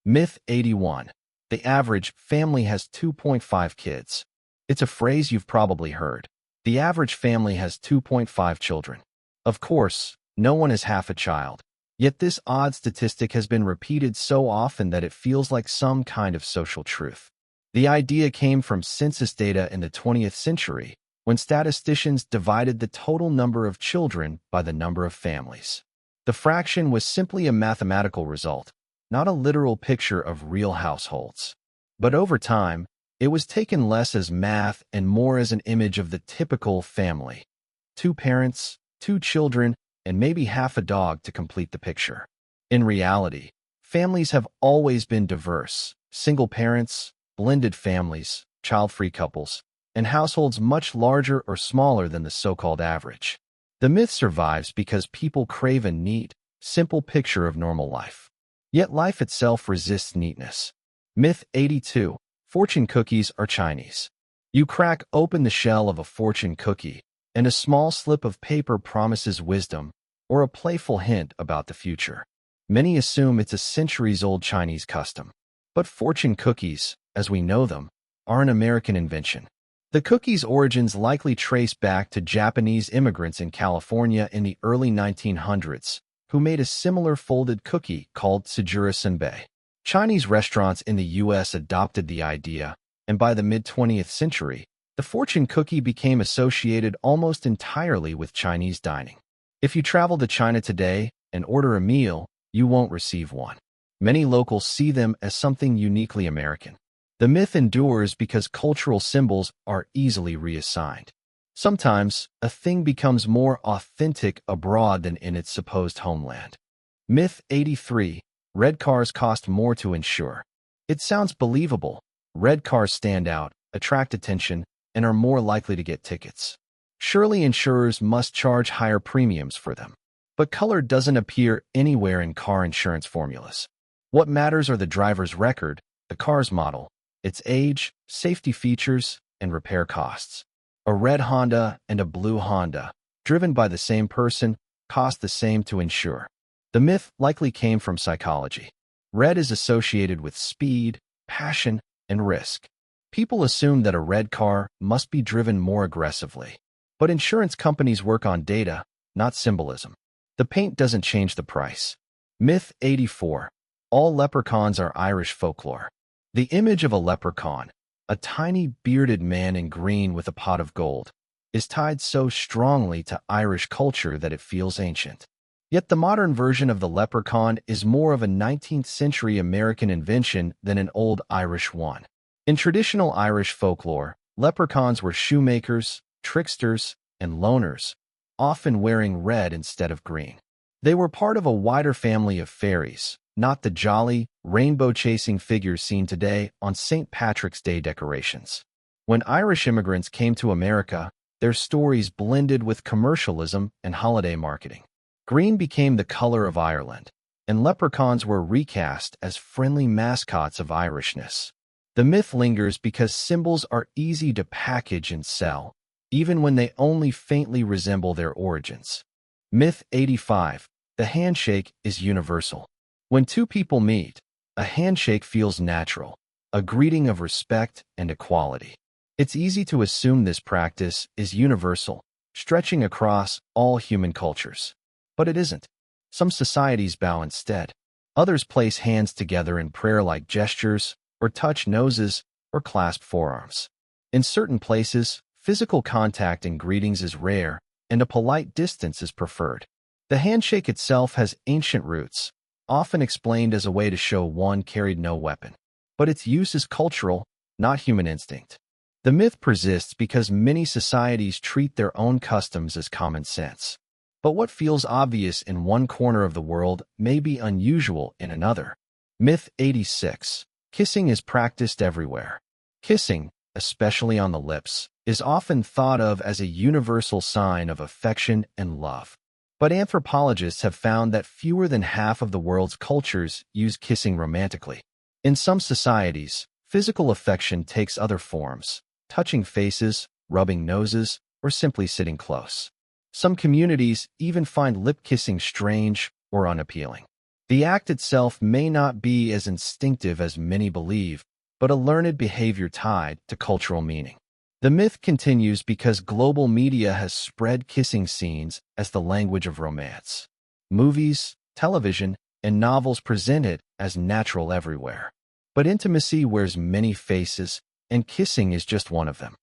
Myth 81. The average family has 2.5 kids. It's a phrase you've probably heard. The average family has 2.5 children. Of course, no one is half a child. Yet this odd statistic has been repeated so often that it feels like some kind of social truth. The idea came from census data in the 20th century, when statisticians divided the total number of children by the number of families. The fraction was simply a mathematical result, not a literal picture of real households. But over time, It was taken less as math and more as an image of the typical family. 2 parents, 2 children, and maybe half a dog to complete the picture. In reality, families have always been diverse: single parents, blended families, child-free couples, and households much larger or smaller than the so-called average. The myth survives because people crave a neat, simple picture of normal life. Yet life itself resists neatness. Myth 82. Fortune cookies are Chinese. You crack open the shell of a fortune cookie, and a small slip of paper promises wisdom or a playful hint about the future. Many assume it's a centuries-old Chinese custom. But fortune cookies, as we know them, are an American invention. The cookie's origins likely trace back to Japanese immigrants in California in the early 1900s, who made a similar folded cookie called tsujura senbei. Chinese restaurants in the U.S. adopted the idea, and by the mid-20th century, the fortune cookie became associated almost entirely with Chinese dining. If you travel to China today and order a meal, you won't receive one. Many locals see them as something uniquely American. The myth endures because cultural symbols are easily reassigned. Sometimes, a thing becomes more authentic abroad than in its supposed homeland. Myth 83. Red cars cost more to insure. It sounds believable. Red cars stand out, attract attention, and are more likely to get tickets. Surely insurers must charge higher premiums for them. But color doesn't appear anywhere in car insurance formulas. What matters are the driver's record, the car's model, its age, safety features, and repair costs. A red Honda and a blue Honda, driven by the same person, cost the same to insure. The myth likely came from psychology. Red is associated with speed, passion, and risk. People assume that a red car must be driven more aggressively. But insurance companies work on data, not symbolism. The paint doesn't change the price. Myth 84. All leprechauns are Irish folklore. The image of a leprechaun, a tiny bearded man in green with a pot of gold, is tied so strongly to Irish culture that it feels ancient. Yet the modern version of the leprechaun is more of a 19th century American invention than an old Irish one. In traditional Irish folklore, leprechauns were shoemakers, tricksters, and loners, often wearing red instead of green. They were part of a wider family of fairies, not the jolly, rainbow-chasing figures seen today on St. Patrick's Day decorations. When Irish immigrants came to America, their stories blended with commercialism and holiday marketing. Green became the color of Ireland, and leprechauns were recast as friendly mascots of Irishness. The myth lingers because symbols are easy to package and sell, even when they only faintly resemble their origins. Myth 85. The handshake is universal. When 2 people meet, a handshake feels natural, a greeting of respect and equality. It's easy to assume this practice is universal, stretching across all human cultures. But it isn't. Some societies bow instead. Others place hands together in prayer-like gestures, or touch noses, or clasp forearms. In certain places, physical contact in greetings is rare, and a polite distance is preferred. The handshake itself has ancient roots, often explained as a way to show one carried no weapon. But its use is cultural, not human instinct. The myth persists because many societies treat their own customs as common sense. But what feels obvious in one corner of the world may be unusual in another. Myth 86. Kissing is practiced everywhere. Kissing, especially on the lips, is often thought of as a universal sign of affection and love. But anthropologists have found that fewer than half of the world's cultures use kissing romantically. In some societies, physical affection takes other forms: touching faces, rubbing noses, or simply sitting close. Some communities even find lip kissing strange or unappealing. The act itself may not be as instinctive as many believe, but a learned behavior tied to cultural meaning. The myth continues because global media has spread kissing scenes as the language of romance. Movies, television, and novels present it as natural everywhere. But intimacy wears many faces, and kissing is just one of them.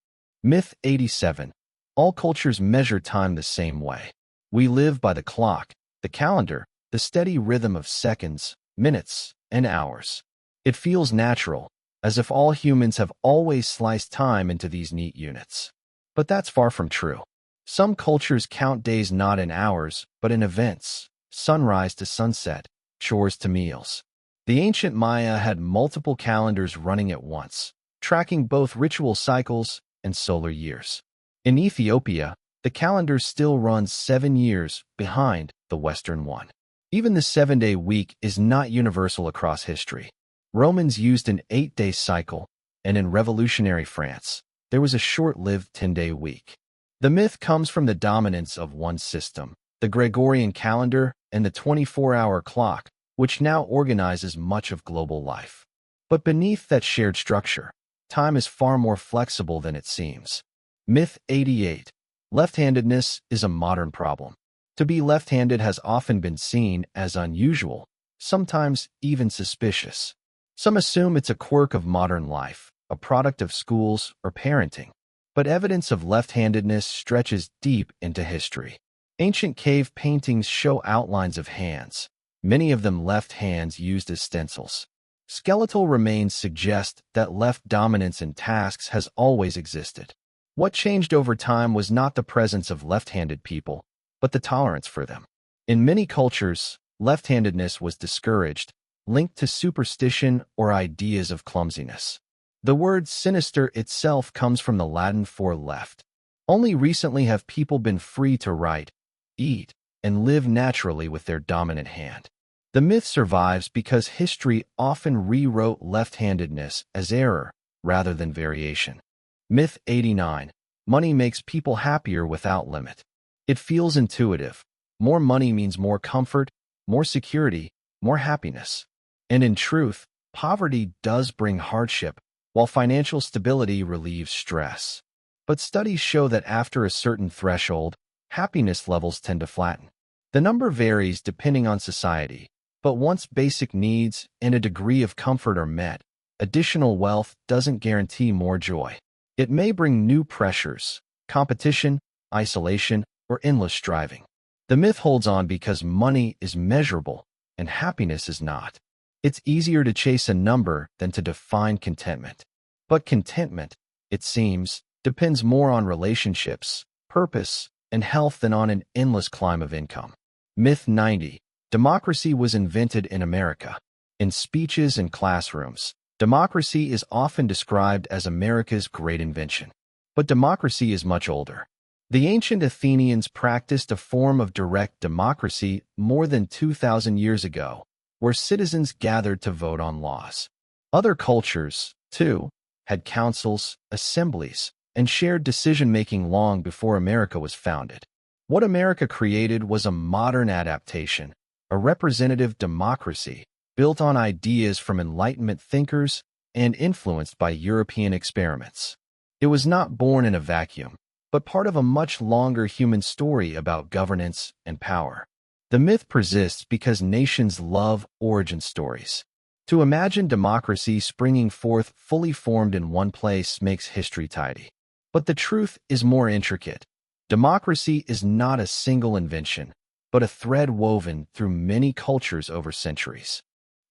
Myth 87. All cultures measure time the same way. We live by the clock, the calendar, the steady rhythm of seconds, minutes, and hours. It feels natural, as if all humans have always sliced time into these neat units. But that's far from true. Some cultures count days not in hours, but in events, sunrise to sunset, chores to meals. The ancient Maya had multiple calendars running at once, tracking both ritual cycles and solar years. In Ethiopia, the calendar still runs 7 years behind the Western one. Even the 7-day week is not universal across history. Romans used an 8-day cycle, and in revolutionary France, there was a short-lived 10-day week. The myth comes from the dominance of one system, the Gregorian calendar and the 24-hour clock, which now organizes much of global life. But beneath that shared structure, time is far more flexible than it seems. Myth 88. Left-handedness is a modern problem. To be left-handed has often been seen as unusual, sometimes even suspicious. Some assume it's a quirk of modern life, a product of schools or parenting. But evidence of left-handedness stretches deep into history. Ancient cave paintings show outlines of hands, many of them left hands used as stencils. Skeletal remains suggest that left dominance in tasks has always existed. What changed over time was not the presence of left-handed people, but the tolerance for them. In many cultures, left-handedness was discouraged, linked to superstition or ideas of clumsiness. The word sinister itself comes from the Latin for left. Only recently have people been free to write, eat, and live naturally with their dominant hand. The myth survives because history often rewrote left-handedness as error rather than variation. Myth 89. Money makes people happier without limit. It feels intuitive. More money means more comfort, more security, more happiness. And in truth, poverty does bring hardship, while financial stability relieves stress. But studies show that after a certain threshold, happiness levels tend to flatten. The number varies depending on society, but once basic needs and a degree of comfort are met, additional wealth doesn't guarantee more joy. It may bring new pressures, competition, isolation, or endless striving. The myth holds on because money is measurable and happiness is not. It's easier to chase a number than to define contentment. But contentment, it seems, depends more on relationships, purpose, and health than on an endless climb of income. Myth 90. Democracy was invented in America. In speeches and classrooms, democracy is often described as America's great invention. But democracy is much older. The ancient Athenians practiced a form of direct democracy more than 2,000 years ago, where citizens gathered to vote on laws. Other cultures, too, had councils, assemblies, and shared decision-making long before America was founded. What America created was a modern adaptation, a representative democracy built on ideas from Enlightenment thinkers and influenced by European experiments. It was not born in a vacuum, but part of a much longer human story about governance and power. The myth persists because nations love origin stories. To imagine democracy springing forth fully formed in one place makes history tidy. But the truth is more intricate. Democracy is not a single invention, but a thread woven through many cultures over centuries.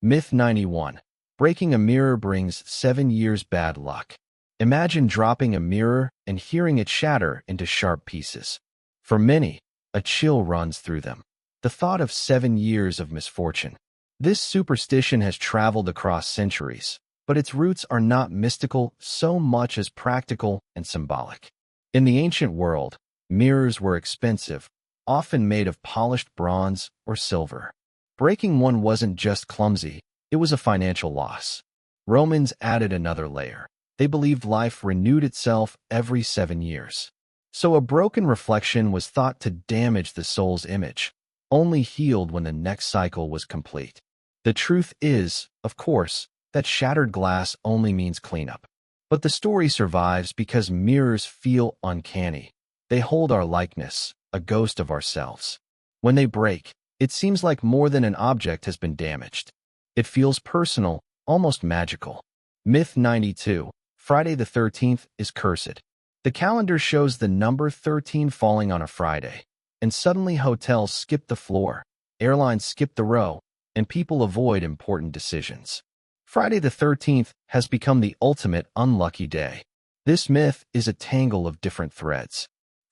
Myth 91. Breaking a mirror brings 7 years bad luck. Imagine dropping a mirror and hearing it shatter into sharp pieces. For many, a chill runs through them. The thought of 7 years of misfortune. This superstition has traveled across centuries, but its roots are not mystical so much as practical and symbolic. In the ancient world, mirrors were expensive, often made of polished bronze or silver. Breaking one wasn't just clumsy, it was a financial loss. Romans added another layer. They believed life renewed itself every 7 years. So a broken reflection was thought to damage the soul's image, only healed when the next cycle was complete. The truth is, of course, that shattered glass only means cleanup. But the story survives because mirrors feel uncanny. They hold our likeness, a ghost of ourselves. When they break, it seems like more than an object has been damaged. It feels personal, almost magical. Myth 92. Friday the 13th is cursed. The calendar shows the number 13 falling on a Friday, and suddenly hotels skip the floor, airlines skip the row, and people avoid important decisions. Friday the 13th has become the ultimate unlucky day. This myth is a tangle of different threads.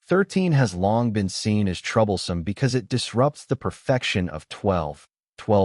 13 has long been seen as troublesome because it disrupts the perfection of 12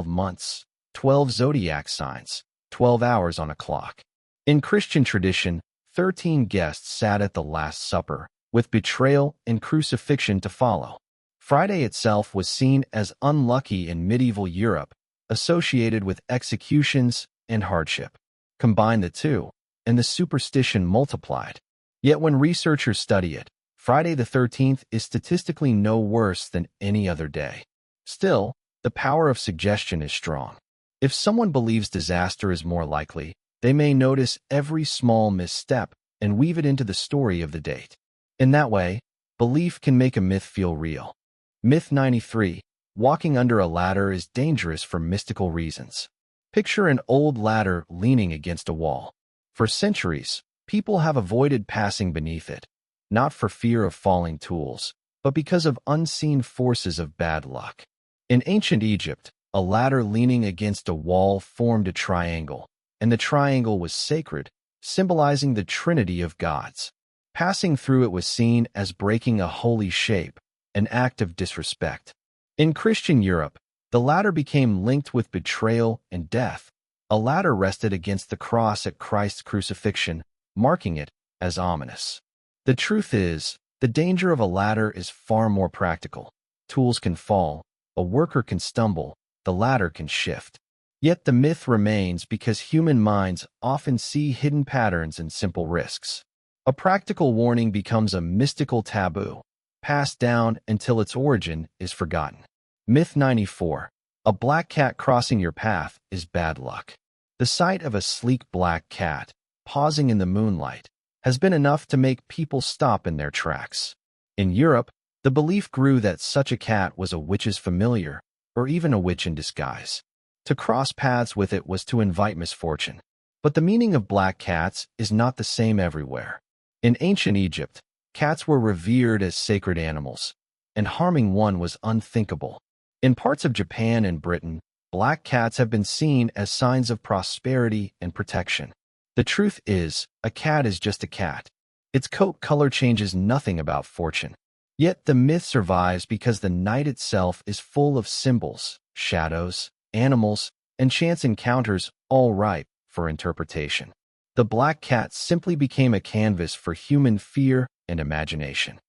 months, 12 zodiac signs, 12 hours on a clock. In Christian tradition, 13 guests sat at the Last Supper, with betrayal and crucifixion to follow. Friday itself was seen as unlucky in medieval Europe, associated with executions and hardship. Combine the two, and the superstition multiplied. Yet when researchers study it, Friday the 13th is statistically no worse than any other day. Still, the power of suggestion is strong. If someone believes disaster is more likely, they may notice every small misstep and weave it into the story of the date. In that way, belief can make a myth feel real. Myth 93. Walking under a ladder is dangerous for mystical reasons. Picture an old ladder leaning against a wall. For centuries, people have avoided passing beneath it, not for fear of falling tools, but because of unseen forces of bad luck. In ancient Egypt, a ladder leaning against a wall formed a triangle, and the triangle was sacred, symbolizing the trinity of gods. Passing through it was seen as breaking a holy shape, an act of disrespect. In Christian Europe, the ladder became linked with betrayal and death. A ladder rested against the cross at Christ's crucifixion, marking it as ominous. The truth is, the danger of a ladder is far more practical. Tools can fall, a worker can stumble, the ladder can shift. Yet the myth remains because human minds often see hidden patterns and simple risks. A practical warning becomes a mystical taboo, passed down until its origin is forgotten. Myth 94. A black cat crossing your path is bad luck. The sight of a sleek black cat, pausing in the moonlight, has been enough to make people stop in their tracks. In Europe, the belief grew that such a cat was a witch's familiar, or even a witch in disguise. To cross paths with it was to invite misfortune. But the meaning of black cats is not the same everywhere. In ancient Egypt, cats were revered as sacred animals, and harming one was unthinkable. In parts of Japan and Britain, black cats have been seen as signs of prosperity and protection. The truth is, a cat is just a cat. Its coat color changes nothing about fortune. Yet the myth survives because the night itself is full of symbols, shadows, animals, and chance encounters, all ripe for interpretation. The black cat simply became a canvas for human fear and imagination.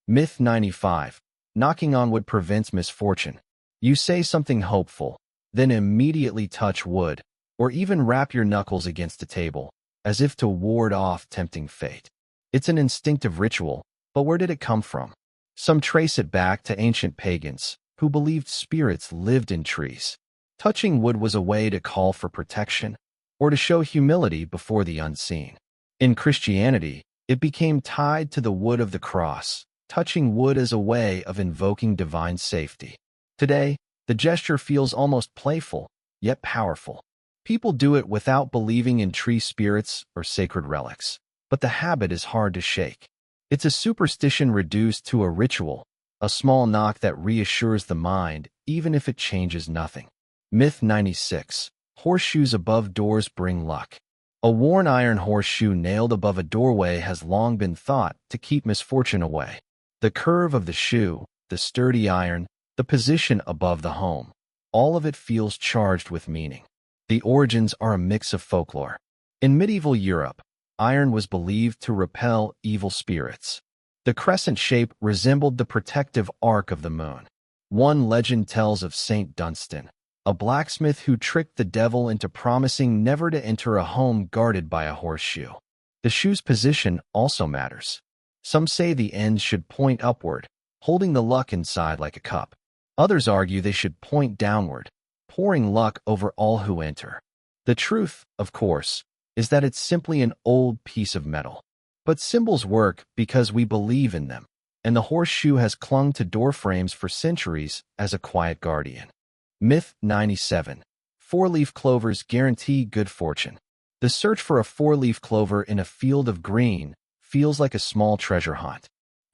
Myth 95. Knocking on wood prevents misfortune. You say something hopeful, then immediately touch wood, or even rap your knuckles against a table, as if to ward off tempting fate. It's an instinctive ritual, but where did it come from? Some trace it back to ancient pagans, who believed spirits lived in trees. Touching wood was a way to call for protection, or to show humility before the unseen. In Christianity, it became tied to the wood of the cross, touching wood as a way of invoking divine safety. Today, the gesture feels almost playful, yet powerful. People do it without believing in tree spirits or sacred relics, but the habit is hard to shake. It's a superstition reduced to a ritual, a small knock that reassures the mind, even if it changes nothing. Myth 96. Horseshoes above doors bring luck. A worn iron horseshoe nailed above a doorway has long been thought to keep misfortune away. The curve of the shoe, the sturdy iron, the position above the home, all of it feels charged with meaning. The origins are a mix of folklore. In medieval Europe, iron was believed to repel evil spirits. The crescent shape resembled the protective arc of the moon. One legend tells of Saint Dunstan, a blacksmith who tricked the devil into promising never to enter a home guarded by a horseshoe. The shoe's position also matters. Some say the ends should point upward, holding the luck inside like a cup. Others argue they should point downward, pouring luck over all who enter. The truth, of course, is that it's simply an old piece of metal. But symbols work because we believe in them, and the horseshoe has clung to doorframes for centuries as a quiet guardian. Myth 97. Four-leaf clovers guarantee good fortune. The search for a four-leaf clover in a field of green feels like a small treasure hunt.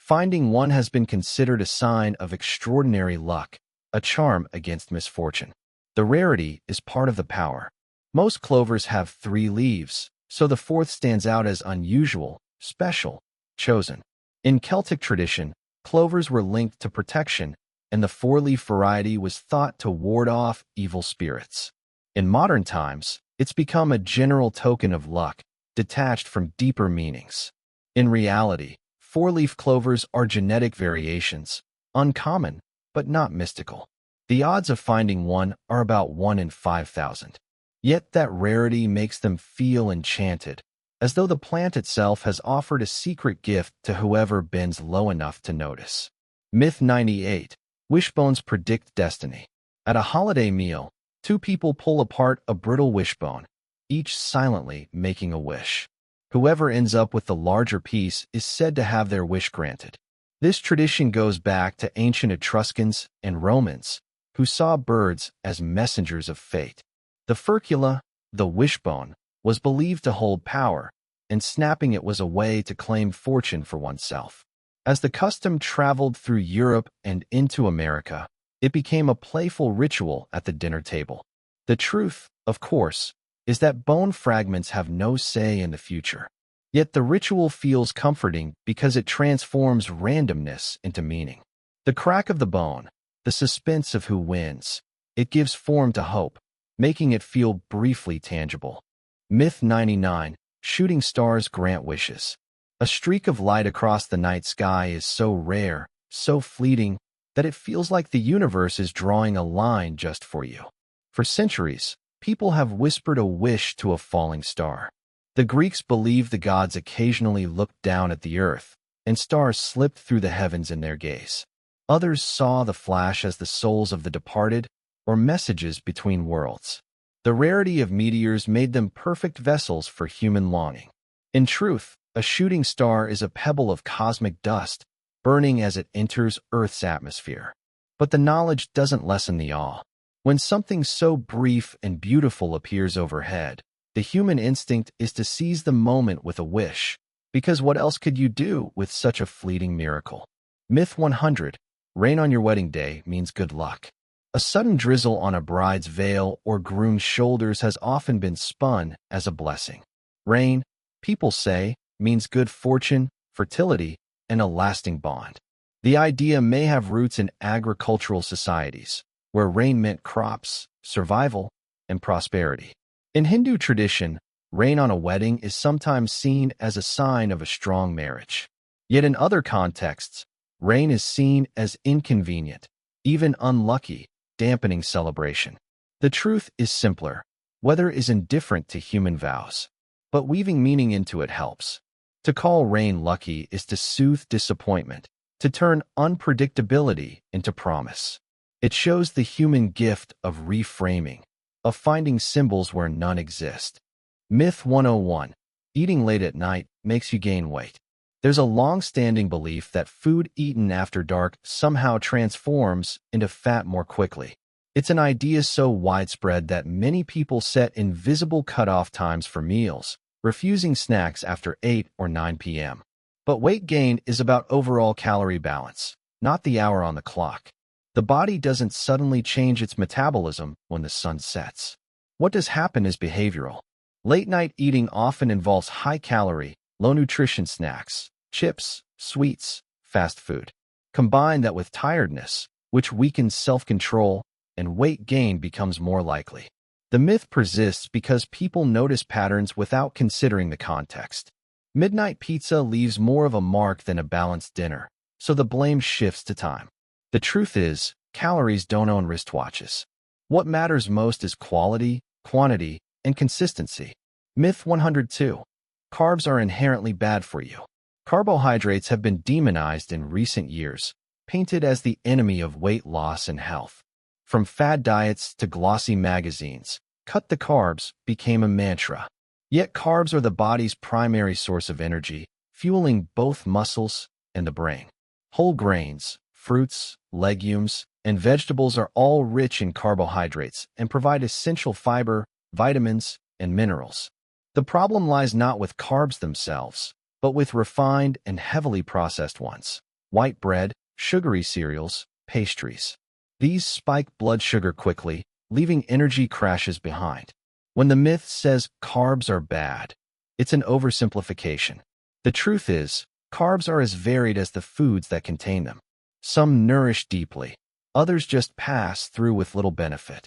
Finding one has been considered a sign of extraordinary luck, a charm against misfortune. The rarity is part of the power. Most clovers have 3 leaves, so the fourth stands out as unusual, special, chosen. In Celtic tradition, clovers were linked to protection, and the 4-leaf variety was thought to ward off evil spirits. In modern times, it's become a general token of luck, detached from deeper meanings. In reality, 4-leaf clovers are genetic variations, uncommon, but not mystical. The odds of finding one are about 1 in 5,000. Yet that rarity makes them feel enchanted, as though the plant itself has offered a secret gift to whoever bends low enough to notice. Myth 98. Wishbones predict destiny. At a holiday meal, 2 people pull apart a brittle wishbone, each silently making a wish. Whoever ends up with the larger piece is said to have their wish granted. This tradition goes back to ancient Etruscans and Romans, who saw birds as messengers of fate. The furcula, the wishbone, was believed to hold power, and snapping it was a way to claim fortune for oneself. As the custom traveled through Europe and into America, it became a playful ritual at the dinner table. The truth, of course, is that bone fragments have no say in the future. Yet the ritual feels comforting because it transforms randomness into meaning. The crack of the bone, the suspense of who wins, it gives form to hope, making it feel briefly tangible. Myth 99. Shooting stars grant wishes. A streak of light across the night sky is so rare, so fleeting, that it feels like the universe is drawing a line just for you. For centuries, people have whispered a wish to a falling star. The Greeks believed the gods occasionally looked down at the earth, and stars slipped through the heavens in their gaze. Others saw the flash as the souls of the departed, or messages between worlds. The rarity of meteors made them perfect vessels for human longing. In truth, a shooting star is a pebble of cosmic dust, burning as it enters Earth's atmosphere. But the knowledge doesn't lessen the awe. When something so brief and beautiful appears overhead, the human instinct is to seize the moment with a wish, because what else could you do with such a fleeting miracle? Myth 100. Rain on your wedding day means good luck. A sudden drizzle on a bride's veil or groom's shoulders has often been spun as a blessing. Rain, people say, means good fortune, fertility, and a lasting bond. The idea may have roots in agricultural societies, where rain meant crops, survival, and prosperity. In Hindu tradition, rain on a wedding is sometimes seen as a sign of a strong marriage. Yet in other contexts, rain is seen as inconvenient, even unlucky, dampening celebration. The truth is simpler. Weather is indifferent to human vows, but weaving meaning into it helps. To call rain lucky is to soothe disappointment, to turn unpredictability into promise. It shows the human gift of reframing, of finding symbols where none exist. Myth 101. Eating late at night makes you gain weight. There's a long-standing belief that food eaten after dark somehow transforms into fat more quickly. It's an idea so widespread that many people set invisible cutoff times for meals, refusing snacks after 8 or 9 p.m. But weight gain is about overall calorie balance, not the hour on the clock. The body doesn't suddenly change its metabolism when the sun sets. What does happen is behavioral. Late-night eating often involves high-calorie, low-nutrition snacks, chips, sweets, fast food. Combine that with tiredness, which weakens self-control, and weight gain becomes more likely. The myth persists because people notice patterns without considering the context. Midnight pizza leaves more of a mark than a balanced dinner, so the blame shifts to time. The truth is, calories don't own wristwatches. What matters most is quality, quantity, and consistency. Myth 102. Carbs are inherently bad for you. Carbohydrates have been demonized in recent years, painted as the enemy of weight loss and health. From fad diets to glossy magazines, cut the carbs became a mantra. Yet carbs are the body's primary source of energy, fueling both muscles and the brain. Whole grains, fruits, legumes, and vegetables are all rich in carbohydrates and provide essential fiber, vitamins, and minerals. The problem lies not with carbs themselves, but with refined and heavily processed ones. White bread, sugary cereals, pastries. These spike blood sugar quickly, leaving energy crashes behind. When the myth says carbs are bad, it's an oversimplification. The truth is, carbs are as varied as the foods that contain them. Some nourish deeply, others just pass through with little benefit.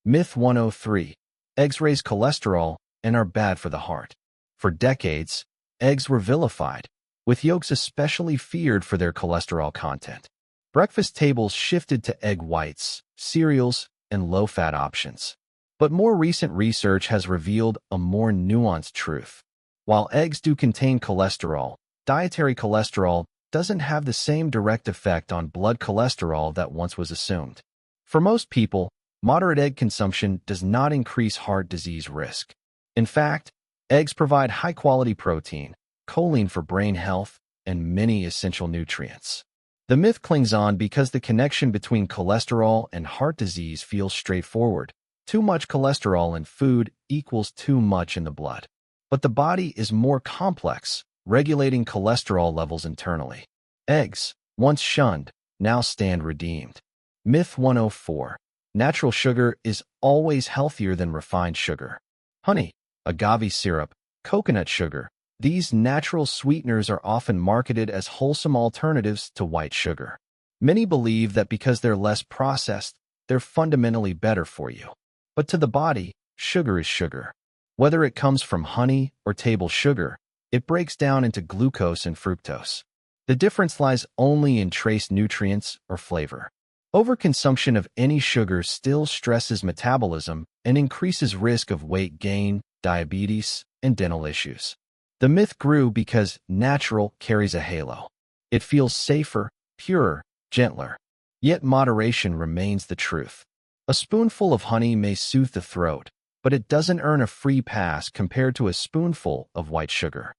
Myth 103. Eggs raise cholesterol and are bad for the heart. For decades, eggs were vilified, with yolks especially feared for their cholesterol content. Breakfast tables shifted to egg whites, cereals, and low-fat options. But more recent research has revealed a more nuanced truth. While eggs do contain cholesterol, dietary cholesterol doesn't have the same direct effect on blood cholesterol that once was assumed. For most people, moderate egg consumption does not increase heart disease risk. In fact, eggs provide high-quality protein, choline for brain health, and many essential nutrients. The myth clings on because the connection between cholesterol and heart disease feels straightforward. Too much cholesterol in food equals too much in the blood. But the body is more complex, regulating cholesterol levels internally. Eggs, once shunned, now stand redeemed. Myth 104. Natural sugar is always healthier than refined sugar. Honey, agave syrup, coconut sugar, these natural sweeteners are often marketed as wholesome alternatives to white sugar. Many believe that because they're less processed, they're fundamentally better for you. But to the body, sugar is sugar. Whether it comes from honey or table sugar, it breaks down into glucose and fructose. The difference lies only in trace nutrients or flavor. Overconsumption of any sugar still stresses metabolism and increases risk of weight gain, diabetes, and dental issues. The myth grew because natural carries a halo. It feels safer, purer, gentler. Yet moderation remains the truth. A spoonful of honey may soothe the throat, but it doesn't earn a free pass compared to a spoonful of white sugar.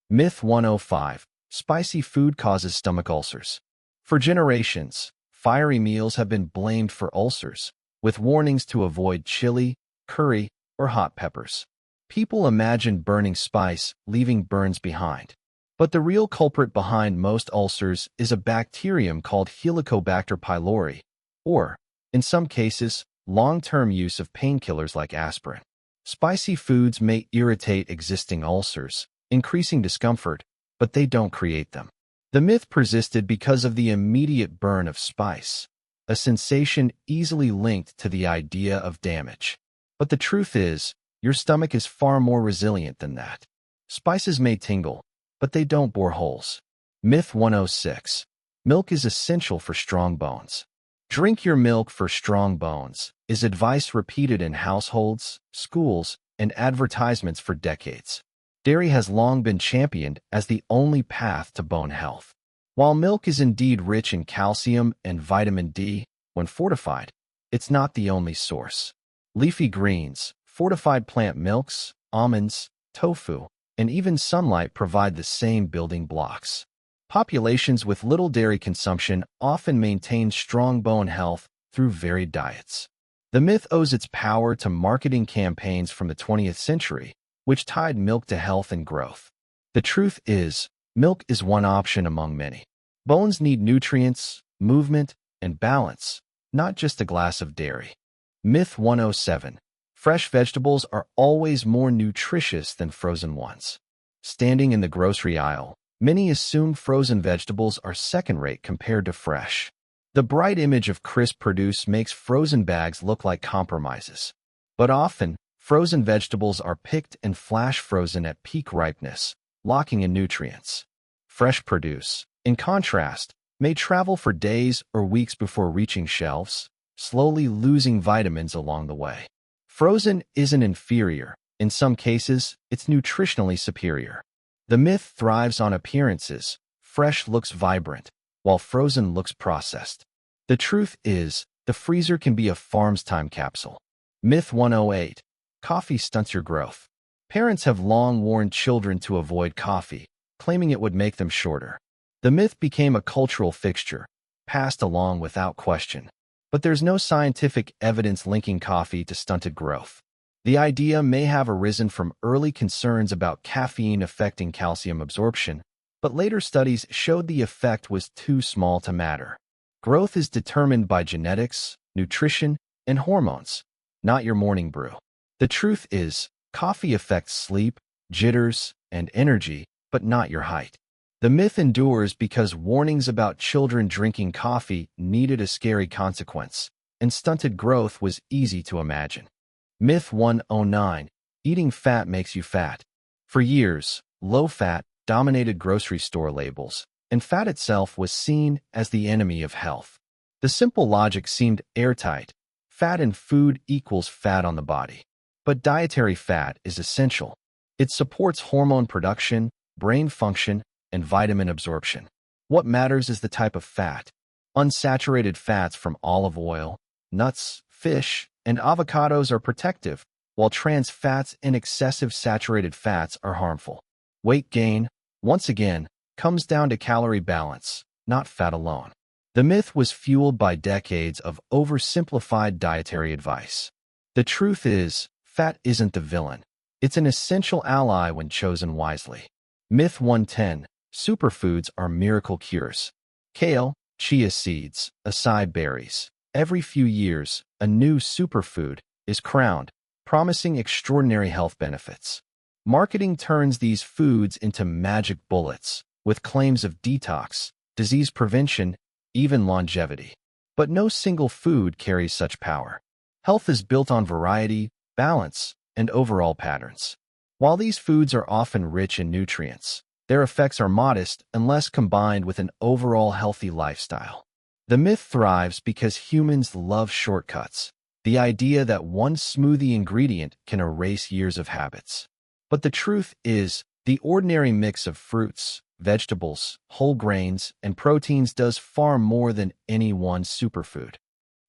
Myth 105. Spicy food causes stomach ulcers. For generations, fiery meals have been blamed for ulcers, with warnings to avoid chili, curry, or hot peppers. People imagine burning spice, leaving burns behind. But the real culprit behind most ulcers is a bacterium called Helicobacter pylori, or, in some cases, long-term use of painkillers like aspirin. Spicy foods may irritate existing ulcers, increasing discomfort, but they don't create them. The myth persisted because of the immediate burn of spice, a sensation easily linked to the idea of damage. But the truth is, your stomach is far more resilient than that. Spices may tingle, but they don't bore holes. Myth 106. Milk is essential for strong bones. Drink your milk for strong bones is advice repeated in households, schools, and advertisements for decades. Dairy has long been championed as the only path to bone health. While milk is indeed rich in calcium and vitamin D, when fortified, it's not the only source. Leafy greens, fortified plant milks, almonds, tofu, and even sunlight provide the same building blocks. Populations with little dairy consumption often maintain strong bone health through varied diets. The myth owes its power to marketing campaigns from the 20th century, which tied milk to health and growth. The truth is, milk is one option among many. Bones need nutrients, movement, and balance, not just a glass of dairy. Myth 107. Fresh vegetables are always more nutritious than frozen ones. Standing in the grocery aisle, many assume frozen vegetables are second-rate compared to fresh. The bright image of crisp produce makes frozen bags look like compromises. But often, frozen vegetables are picked and flash frozen at peak ripeness, locking in nutrients. Fresh produce, in contrast, may travel for days or weeks before reaching shelves, slowly losing vitamins along the way. Frozen isn't inferior. In some cases, it's nutritionally superior. The myth thrives on appearances. Fresh looks vibrant, while frozen looks processed. The truth is, the freezer can be a farm's time capsule. Myth 108. Coffee stunts your growth. Parents have long warned children to avoid coffee, claiming it would make them shorter. The myth became a cultural fixture, passed along without question. But there's no scientific evidence linking coffee to stunted growth. The idea may have arisen from early concerns about caffeine affecting calcium absorption, but later studies showed the effect was too small to matter. Growth is determined by genetics, nutrition, and hormones, not your morning brew. The truth is, coffee affects sleep, jitters, and energy, but not your height. The myth endures because warnings about children drinking coffee needed a scary consequence, and stunted growth was easy to imagine. Myth 109: eating fat makes you fat. For years, low-fat dominated grocery store labels, and fat itself was seen as the enemy of health. The simple logic seemed airtight. Fat in food equals fat on the body. But dietary fat is essential. It supports hormone production, brain function, and vitamin absorption. What matters is the type of fat. Unsaturated fats from olive oil, nuts, fish, and avocados are protective, while trans fats and excessive saturated fats are harmful. Weight gain, once again, comes down to calorie balance, not fat alone. The myth was fueled by decades of oversimplified dietary advice. The truth is, fat isn't the villain. It's an essential ally when chosen wisely. Myth 110: superfoods are miracle cures. Kale, chia seeds, acai berries. Every few years, a new superfood is crowned, promising extraordinary health benefits. Marketing turns these foods into magic bullets, with claims of detox, disease prevention, even longevity. But no single food carries such power. Health is built on variety, balance, and overall patterns. While these foods are often rich in nutrients, their effects are modest unless combined with an overall healthy lifestyle. The myth thrives because humans love shortcuts, the idea that one smoothie ingredient can erase years of habits. But the truth is, the ordinary mix of fruits, vegetables, whole grains, and proteins does far more than any one superfood.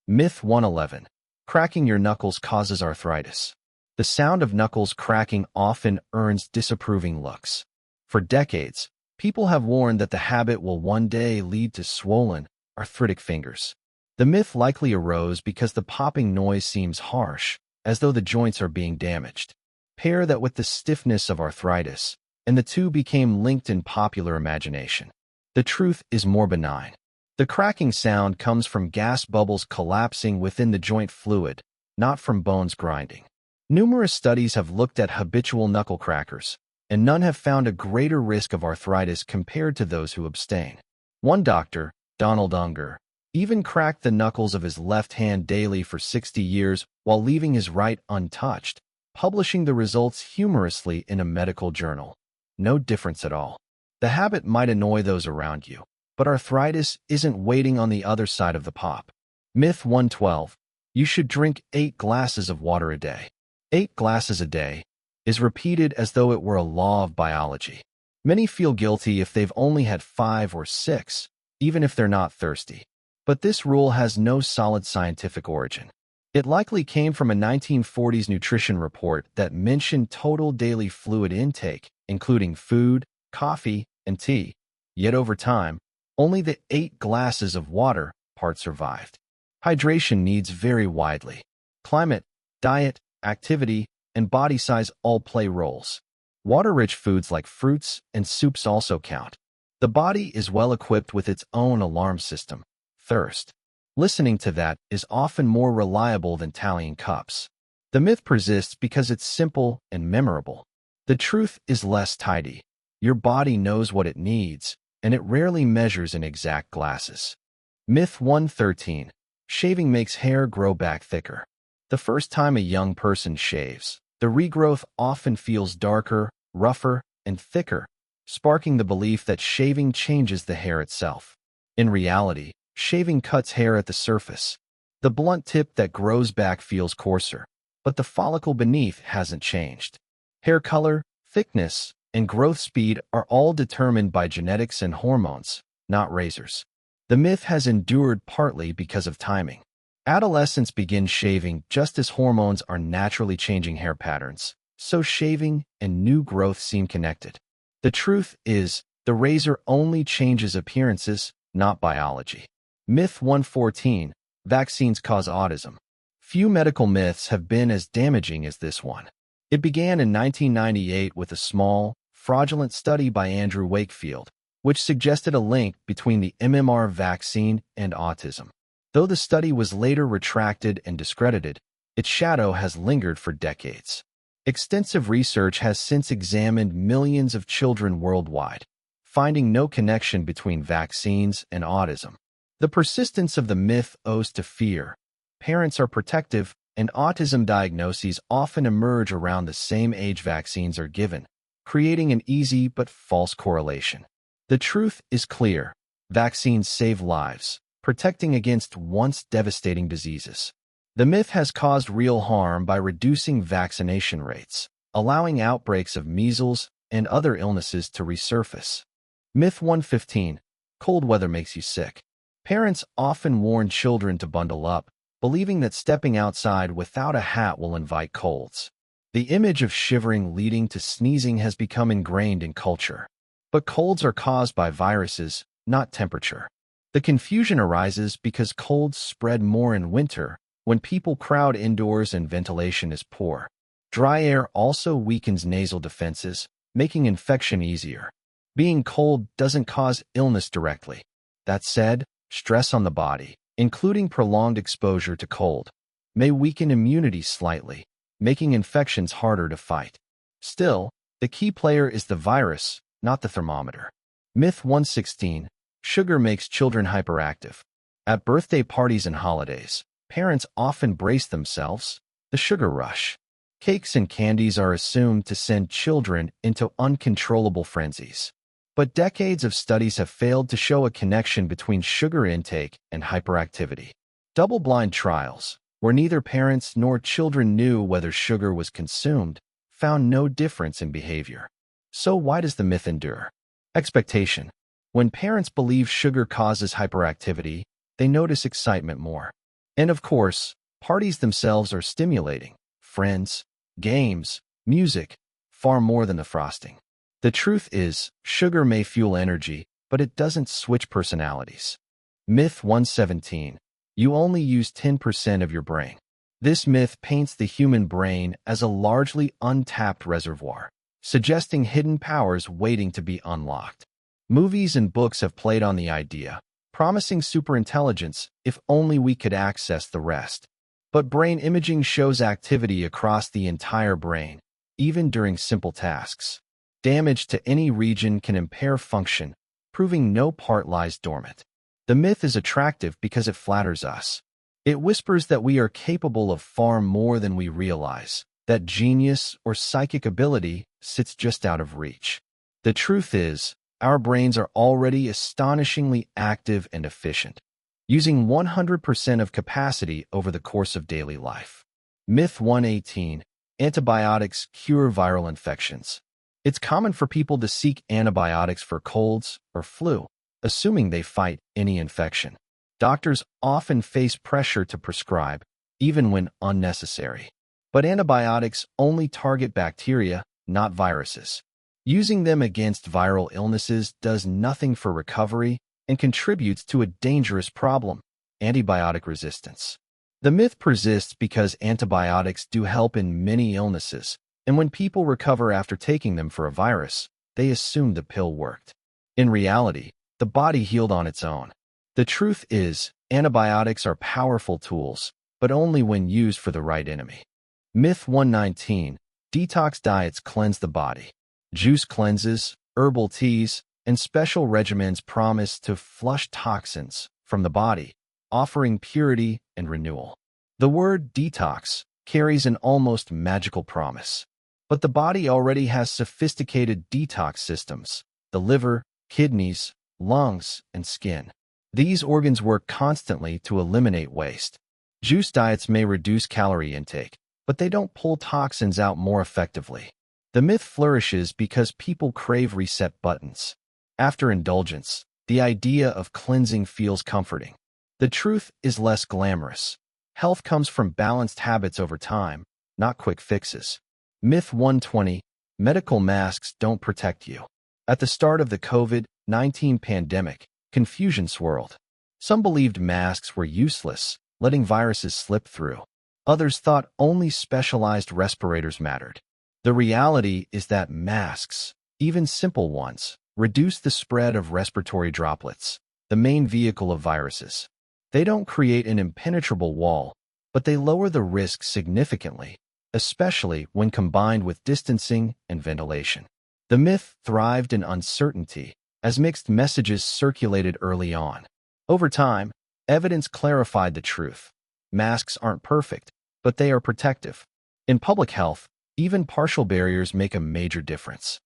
Myth 111: cracking your knuckles causes arthritis. The sound of knuckles cracking often earns disapproving looks. For decades, people have warned that the habit will one day lead to swollen, arthritic fingers. The myth likely arose because the popping noise seems harsh, as though the joints are being damaged. Pair that with the stiffness of arthritis, and the two became linked in popular imagination. The truth is more benign. The cracking sound comes from gas bubbles collapsing within the joint fluid, not from bones grinding. Numerous studies have looked at habitual knuckle crackers, and none have found a greater risk of arthritis compared to those who abstain. One doctor, Donald Unger, even cracked the knuckles of his left hand daily for 60 years while leaving his right untouched, publishing the results humorously in a medical journal. No difference at all. The habit might annoy those around you, but arthritis isn't waiting on the other side of the pop. Myth 112: you should drink 8 glasses of water a day. 8 glasses a day is repeated as though it were a law of biology. Many feel guilty if they've only had 5 or 6, even if they're not thirsty. But this rule has no solid scientific origin. It likely came from a 1940s nutrition report that mentioned total daily fluid intake, including food, coffee, and tea. Yet over time, only the 8 glasses of water part survived. Hydration needs vary widely. Climate, diet, activity, and body size all play roles. Water-rich foods like fruits and soups also count. The body is well equipped with its own alarm system, thirst. Listening to that is often more reliable than tallying cups. The myth persists because it's simple and memorable. The truth is less tidy. Your body knows what it needs, and it rarely measures in exact glasses. Myth 113: shaving makes hair grow back thicker. The first time a young person shaves, the regrowth often feels darker, rougher, and thicker, sparking the belief that shaving changes the hair itself. In reality, shaving cuts hair at the surface. The blunt tip that grows back feels coarser, but the follicle beneath hasn't changed. Hair color, thickness, and growth speed are all determined by genetics and hormones, not razors. The myth has endured partly because of timing. Adolescents begin shaving just as hormones are naturally changing hair patterns, so shaving and new growth seem connected. The truth is, the razor only changes appearances, not biology. Myth 114: vaccines cause autism. Few medical myths have been as damaging as this one. It began in 1998 with a small, fraudulent study by Andrew Wakefield, which suggested a link between the MMR vaccine and autism. Though the study was later retracted and discredited, its shadow has lingered for decades. Extensive research has since examined millions of children worldwide, finding no connection between vaccines and autism. The persistence of the myth owes to fear. Parents are protective, and autism diagnoses often emerge around the same age vaccines are given, creating an easy but false correlation. The truth is clear. Vaccines save lives, protecting against once devastating diseases. The myth has caused real harm by reducing vaccination rates, allowing outbreaks of measles and other illnesses to resurface. Myth 115. Cold weather makes you sick. Parents often warn children to bundle up, believing that stepping outside without a hat will invite colds. The image of shivering leading to sneezing has become ingrained in culture. But colds are caused by viruses, not temperature. The confusion arises because colds spread more in winter, when people crowd indoors and ventilation is poor. Dry air also weakens nasal defenses, making infection easier. Being cold doesn't cause illness directly. That said, stress on the body, including prolonged exposure to cold, may weaken immunity slightly, making infections harder to fight. Still, the key player is the virus, not the thermometer. Myth 116. Sugar makes children hyperactive. At birthday parties and holidays, parents often brace themselves. The sugar rush. Cakes and candies are assumed to send children into uncontrollable frenzies. But decades of studies have failed to show a connection between sugar intake and hyperactivity. Double-blind trials, where neither parents nor children knew whether sugar was consumed, found no difference in behavior. So why does the myth endure? Expectation. When parents believe sugar causes hyperactivity, they notice excitement more. And of course, parties themselves are stimulating. Friends, games, music, far more than the frosting. The truth is, sugar may fuel energy, but it doesn't switch personalities. Myth 117. You only use 10% of your brain. This myth paints the human brain as a largely untapped reservoir, suggesting hidden powers waiting to be unlocked. Movies and books have played on the idea, promising superintelligence if only we could access the rest. But brain imaging shows activity across the entire brain, even during simple tasks. Damage to any region can impair function, proving no part lies dormant. The myth is attractive because it flatters us. It whispers that we are capable of far more than we realize, that genius or psychic ability sits just out of reach. The truth is, our brains are already astonishingly active and efficient, using 100% of capacity over the course of daily life. Myth 118. Antibiotics cure viral infections. It's common for people to seek antibiotics for colds or flu, assuming they fight any infection. Doctors often face pressure to prescribe, even when unnecessary. But antibiotics only target bacteria, not viruses. Using them against viral illnesses does nothing for recovery and contributes to a dangerous problem: antibiotic resistance. The myth persists because antibiotics do help in many illnesses, and when people recover after taking them for a virus, they assume the pill worked. In reality, the body healed on its own. The truth is, antibiotics are powerful tools, but only when used for the right enemy. Myth 119. Detox diets cleanse the body. Juice cleanses, herbal teas, and special regimens promise to flush toxins from the body, offering purity and renewal. The word detox carries an almost magical promise. But the body already has sophisticated detox systems: the liver, kidneys, lungs, and skin. These organs work constantly to eliminate waste. Juice diets may reduce calorie intake, but they don't pull toxins out more effectively. The myth flourishes because people crave reset buttons. After indulgence, the idea of cleansing feels comforting. The truth is less glamorous. Health comes from balanced habits over time, not quick fixes. Myth 120. Medical masks don't protect you. At the start of the COVID-19 pandemic, confusion swirled. Some believed masks were useless, letting viruses slip through. Others thought only specialized respirators mattered. The reality is that masks, even simple ones, reduce the spread of respiratory droplets, the main vehicle of viruses. They don't create an impenetrable wall, but they lower the risk significantly, especially when combined with distancing and ventilation. The myth thrived in uncertainty, as mixed messages circulated early on. Over time, evidence clarified the truth. Masks aren't perfect, but they are protective. In public health, even partial barriers make a major difference.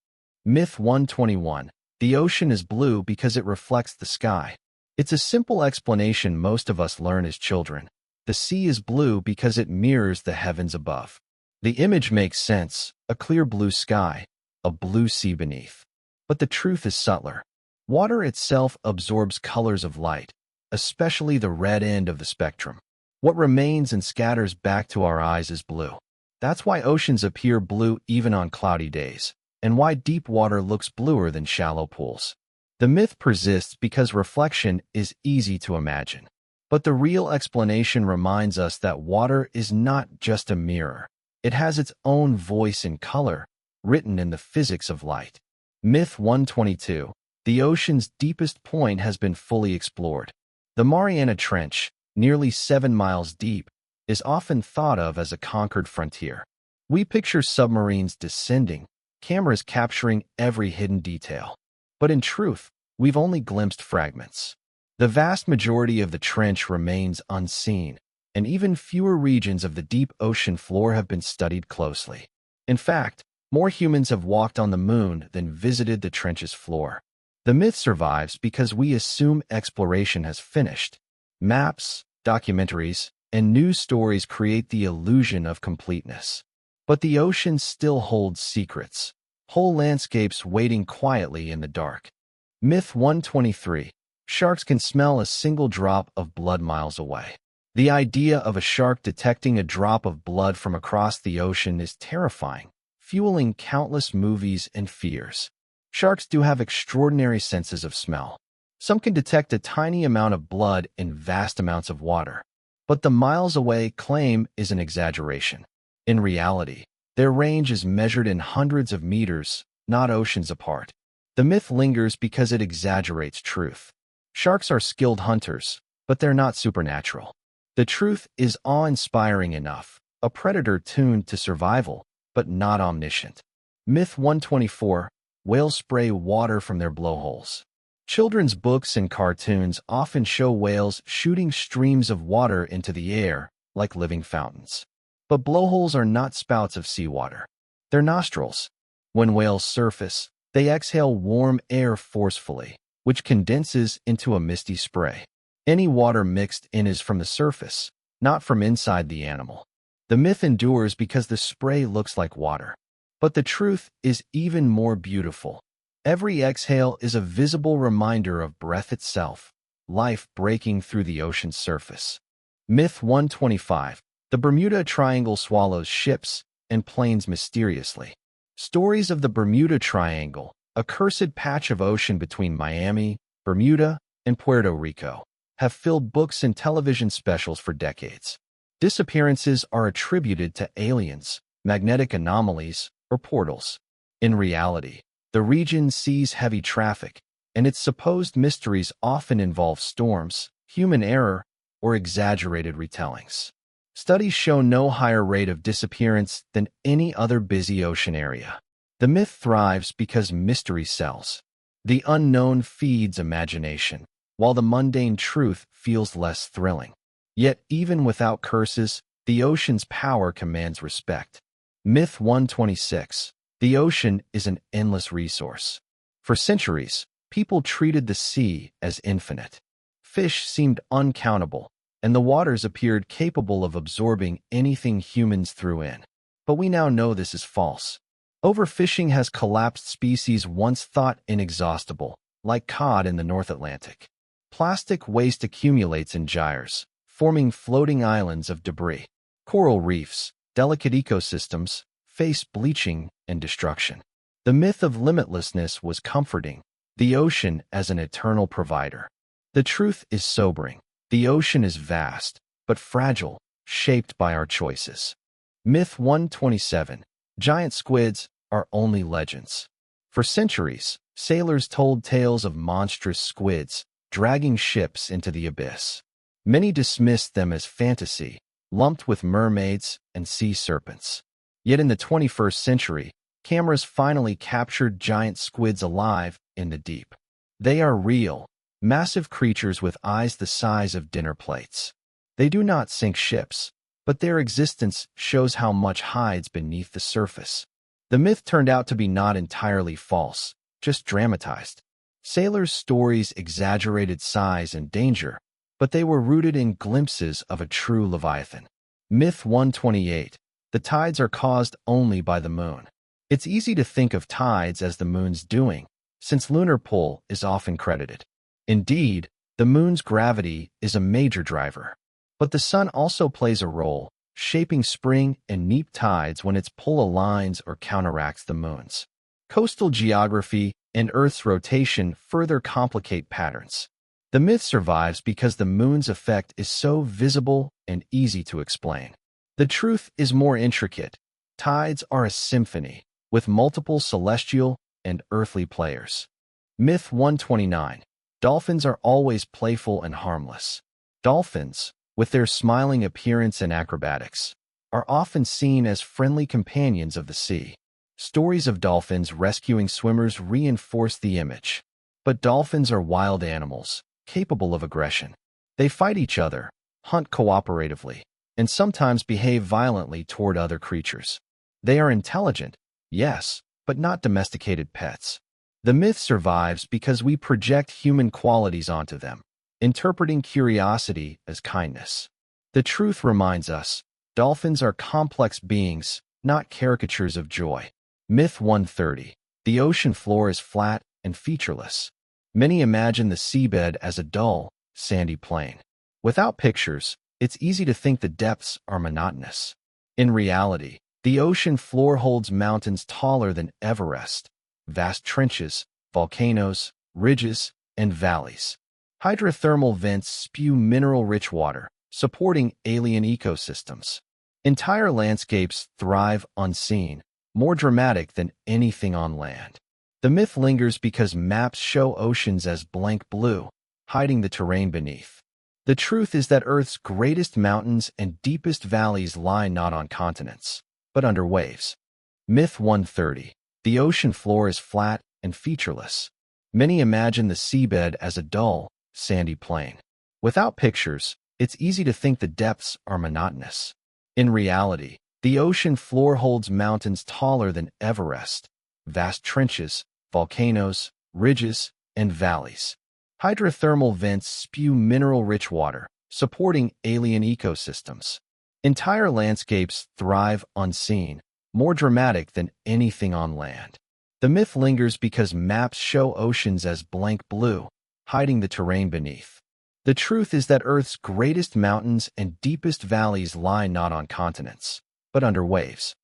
Myth 121. The ocean is blue because it reflects the sky. It's a simple explanation most of us learn as children. The sea is blue because it mirrors the heavens above. The image makes sense, a clear blue sky, a blue sea beneath. But the truth is subtler. Water itself absorbs colors of light, especially the red end of the spectrum. What remains and scatters back to our eyes is blue. That's why oceans appear blue even on cloudy days, and why deep water looks bluer than shallow pools. The myth persists because reflection is easy to imagine. But the real explanation reminds us that water is not just a mirror. It has its own voice and color, written in the physics of light. Myth 122. The ocean's deepest point has been fully explored. The Mariana Trench, nearly 7 miles deep, is often thought of as a conquered frontier. We picture submarines descending, cameras capturing every hidden detail. But in truth, we've only glimpsed fragments. The vast majority of the trench remains unseen, and even fewer regions of the deep ocean floor have been studied closely. In fact, more humans have walked on the moon than visited the trench's floor. The myth survives because we assume exploration has finished. Maps, documentaries, and news stories create the illusion of completeness. But the ocean still holds secrets, whole landscapes waiting quietly in the dark. Myth 123. Sharks can smell a single drop of blood miles away. The idea of a shark detecting a drop of blood from across the ocean is terrifying, fueling countless movies and fears. Sharks do have extraordinary senses of smell. Some can detect a tiny amount of blood in vast amounts of water. But the miles away claim is an exaggeration. In reality, their range is measured in hundreds of meters, not oceans apart. The myth lingers because it exaggerates truth. Sharks are skilled hunters, but they're not supernatural. The truth is awe-inspiring enough, a predator tuned to survival, but not omniscient. Myth 124. Whales spray water from their blowholes. Children's books and cartoons often show whales shooting streams of water into the air, like living fountains. But blowholes are not spouts of seawater. They're nostrils. When whales surface, they exhale warm air forcefully, which condenses into a misty spray. Any water mixed in is from the surface, not from inside the animal. The myth endures because the spray looks like water. But the truth is even more beautiful. Every exhale is a visible reminder of breath itself, life breaking through the ocean's surface. Myth 125. The Bermuda Triangle swallows ships and planes mysteriously. Stories of the Bermuda Triangle, a cursed patch of ocean between Miami, Bermuda, and Puerto Rico, have filled books and television specials for decades. Disappearances are attributed to aliens, magnetic anomalies, or portals. In reality, the region sees heavy traffic, and its supposed mysteries often involve storms, human error, or exaggerated retellings. Studies show no higher rate of disappearance than any other busy ocean area. The myth thrives because mystery sells. The unknown feeds imagination, while the mundane truth feels less thrilling. Yet even without curses, the ocean's power commands respect. Myth 126. The ocean is an endless resource. For centuries, people treated the sea as infinite. Fish seemed uncountable, and the waters appeared capable of absorbing anything humans threw in. But we now know this is false. Overfishing has collapsed species once thought inexhaustible, like cod in the North Atlantic. Plastic waste accumulates in gyres, forming floating islands of debris. Coral reefs, delicate ecosystems, face bleaching and destruction. The myth of limitlessness was comforting, the ocean as an eternal provider. The truth is sobering. The ocean is vast, but fragile, shaped by our choices. Myth 127. Giant squids are only legends. For centuries, sailors told tales of monstrous squids dragging ships into the abyss. Many dismissed them as fantasy, lumped with mermaids and sea serpents. Yet in the 21st century, cameras finally captured giant squids alive in the deep. They are real, massive creatures with eyes the size of dinner plates. They do not sink ships, but their existence shows how much hides beneath the surface. The myth turned out to be not entirely false, just dramatized. Sailors' stories exaggerated size and danger, but they were rooted in glimpses of a true Leviathan. Myth 128. The tides are caused only by the moon. It's easy to think of tides as the moon's doing, since lunar pull is often credited. Indeed, the moon's gravity is a major driver. But the sun also plays a role, shaping spring and neap tides when its pull aligns or counteracts the moon's. Coastal geography and Earth's rotation further complicate patterns. The myth survives because the moon's effect is so visible and easy to explain. The truth is more intricate. Tides are a symphony, with multiple celestial and earthly players. Myth 129. Dolphins are always playful and harmless. Dolphins, with their smiling appearance and acrobatics, are often seen as friendly companions of the sea. Stories of dolphins rescuing swimmers reinforce the image. But dolphins are wild animals, capable of aggression. They fight each other, hunt cooperatively, and sometimes behave violently toward other creatures. They are intelligent, yes, but not domesticated pets. The myth survives because we project human qualities onto them, interpreting curiosity as kindness. The truth reminds us, dolphins are complex beings, not caricatures of joy. Myth 130. The ocean floor is flat and featureless. Many imagine the seabed as a dull, sandy plain. Without pictures, it's easy to think the depths are monotonous. In reality, the ocean floor holds mountains taller than Everest, vast trenches, volcanoes, ridges, and valleys. Hydrothermal vents spew mineral-rich water, supporting alien ecosystems. Entire landscapes thrive unseen, more dramatic than anything on land. The myth lingers because maps show oceans as blank blue, hiding the terrain beneath. The truth is that Earth's greatest mountains and deepest valleys lie not on continents, but under waves. Myth 130. The ocean floor is flat and featureless. Many imagine the seabed as a dull, sandy plain. Without pictures, it's easy to think the depths are monotonous. In reality, the ocean floor holds mountains taller than Everest, vast trenches, volcanoes, ridges, and valleys. Hydrothermal vents spew mineral-rich water, supporting alien ecosystems. Entire landscapes thrive unseen, more dramatic than anything on land. The myth lingers because maps show oceans as blank blue, hiding the terrain beneath. The truth is that Earth's greatest mountains and deepest valleys lie not on continents, but under waves.